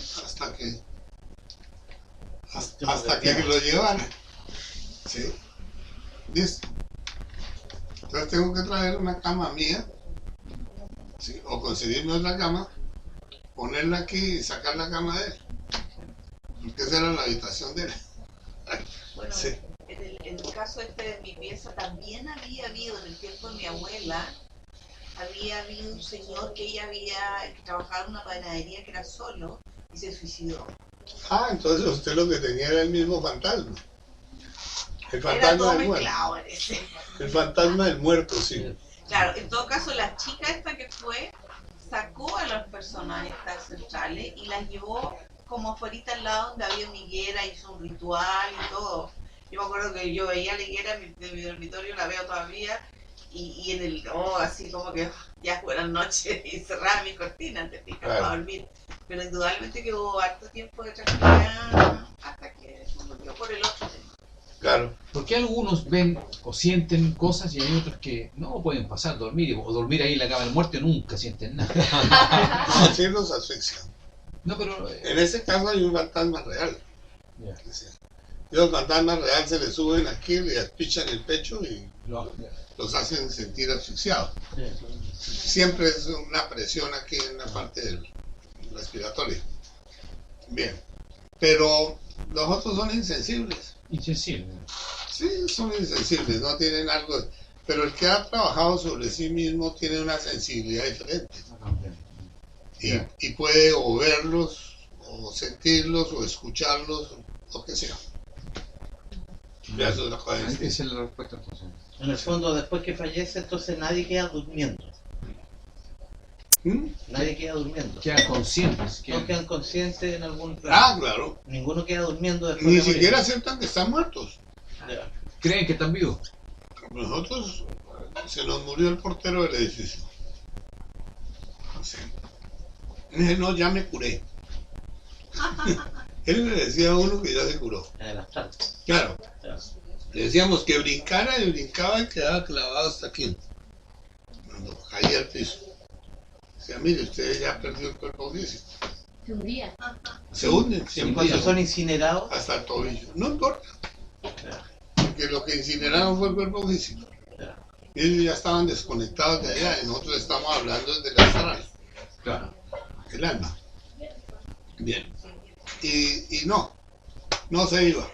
hasta que lo llevaran. ¿Sí? ¿Listo? Entonces tengo que traer una cama mía, ¿sí? O conseguirme otra cama, ponerla aquí y sacar la cama de él. Porque esa era la habitación de él. Bueno, Sí. en el caso de mi pieza también había habido, en el tiempo de mi abuela, había habido un señor que trabajaba en una panadería que era solo y se suicidó. Ah, entonces usted lo que tenía era el mismo fantasma. El Era fantasma todo del muerto. mezclado, parece. El fantasma del muerto, sí. Claro, en todo caso la chica esta que fue, sacó a las personas estas centrales y las llevó como afuera al lado donde había una higuera, hizo un ritual y todo. Yo me acuerdo que yo veía la higuera de mi dormitorio, la veo todavía, y en el, así como que ya buenas noches, y cerraba mis cortinas, te fijas, Claro. para dormir. Pero indudablemente que hubo harto tiempo de tranquilidad hasta que se volvió por el otro tema. Claro. Porque algunos ven o sienten cosas y hay otros que no pueden pasar, dormir o dormir ahí en la cama del muerto y nunca sienten nada. Sí los asfixia. No, pero En ese caso hay un fantasma real. ya, Sí. Y los fantasmas reales se les suben aquí, les pichan el pecho y los hacen sentir asfixiados. Siempre es una presión aquí en la parte del respiratorio. Bien. Pero los otros son insensibles. insensible. Sí, son insensibles, no tienen algo. Pero el que ha trabajado sobre sí mismo tiene una sensibilidad diferente. Y puede o verlos, o sentirlos, o escucharlos, lo que sea. Ya eso es la cosa. Esa es la respuesta entonces. En el fondo, después que fallece, entonces nadie queda durmiendo. ¿Mm? Nadie queda durmiendo. Quedan conscientes. Todos quedan conscientes en algún plan. Ah, claro. Ninguno queda durmiendo después Ni de morir. siquiera aceptan que están muertos. Ya. creen que están vivos. Nosotros se nos murió el portero del edificio. Sí. Dije, no, ya me curé. Él le decía a uno que ya se curó. En el astral. Claro. Ya. Le decíamos que brincara y brincaba y quedaba clavado hasta aquí. Cuando caía al piso. Decía, mire, usted ya perdió el cuerpo físico. Se hundía. Se hunden Y siempre cuando son incinerados, hasta el tobillo. No importa, ya, porque lo que incineraron fue el cuerpo físico. ya. Ellos ya estaban desconectados de allá y nosotros estamos hablando del astral, Claro. el alma. Bien. Y no se iba.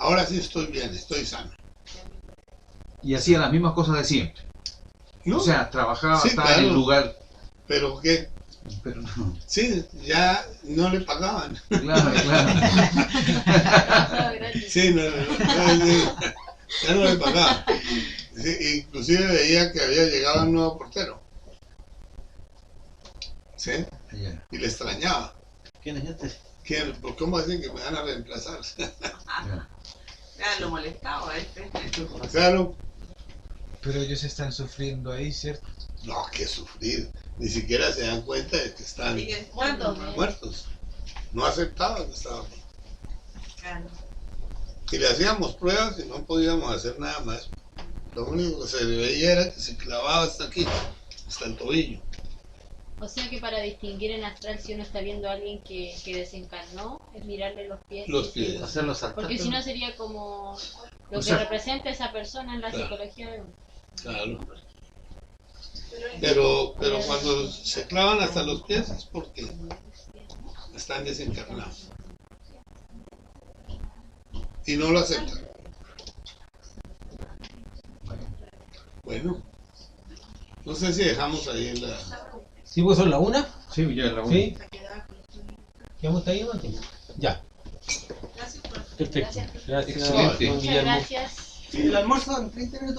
Ahora sí estoy bien, estoy sano. Y hacía las mismas cosas de siempre. ¿No? O sea, trabajaba, Sí, estaba en claro. el lugar. Pero que, Pero no. sí, ya no le pagaban. Claro, claro. Sí, ya no le pagaban. Sí, inclusive veía que había llegado un nuevo portero. ¿Sí? Ya, Y le extrañaba. ¿Quién es este? ¿Quién? ¿Por cómo dicen que me van a reemplazar? ya. Ya lo molestaba este. Claro, Pero ellos están sufriendo ahí, ¿cierto? no, que sufrir. Ni siquiera se dan cuenta de que están Sigue estando, ¿no? muertos. No aceptaban que estaban. Claro. Y le hacíamos pruebas y no podíamos hacer nada más. Lo único que se le veía era que se clavaba hasta aquí, hasta el tobillo. O sea que para distinguir en astral si uno está viendo a alguien que desencarnó, es mirarle los pies. Los pies. Hacerlo saltar. Porque si no sería como lo O que sea, representa esa persona en la claro. psicología de uno. Claro. Pero cuando se clavan hasta los pies es porque están desencarnados. Y no lo aceptan. Bueno, no sé si dejamos ahí la... ¿Sí, pues son la una? Sí, ya la ¿Sí? ¿Quedamos hasta ahí, Martín? Ya, Gracias por perfecto. Gracias, Excelente. don Muchas Guillermo. gracias. El almuerzo en 30 minutos.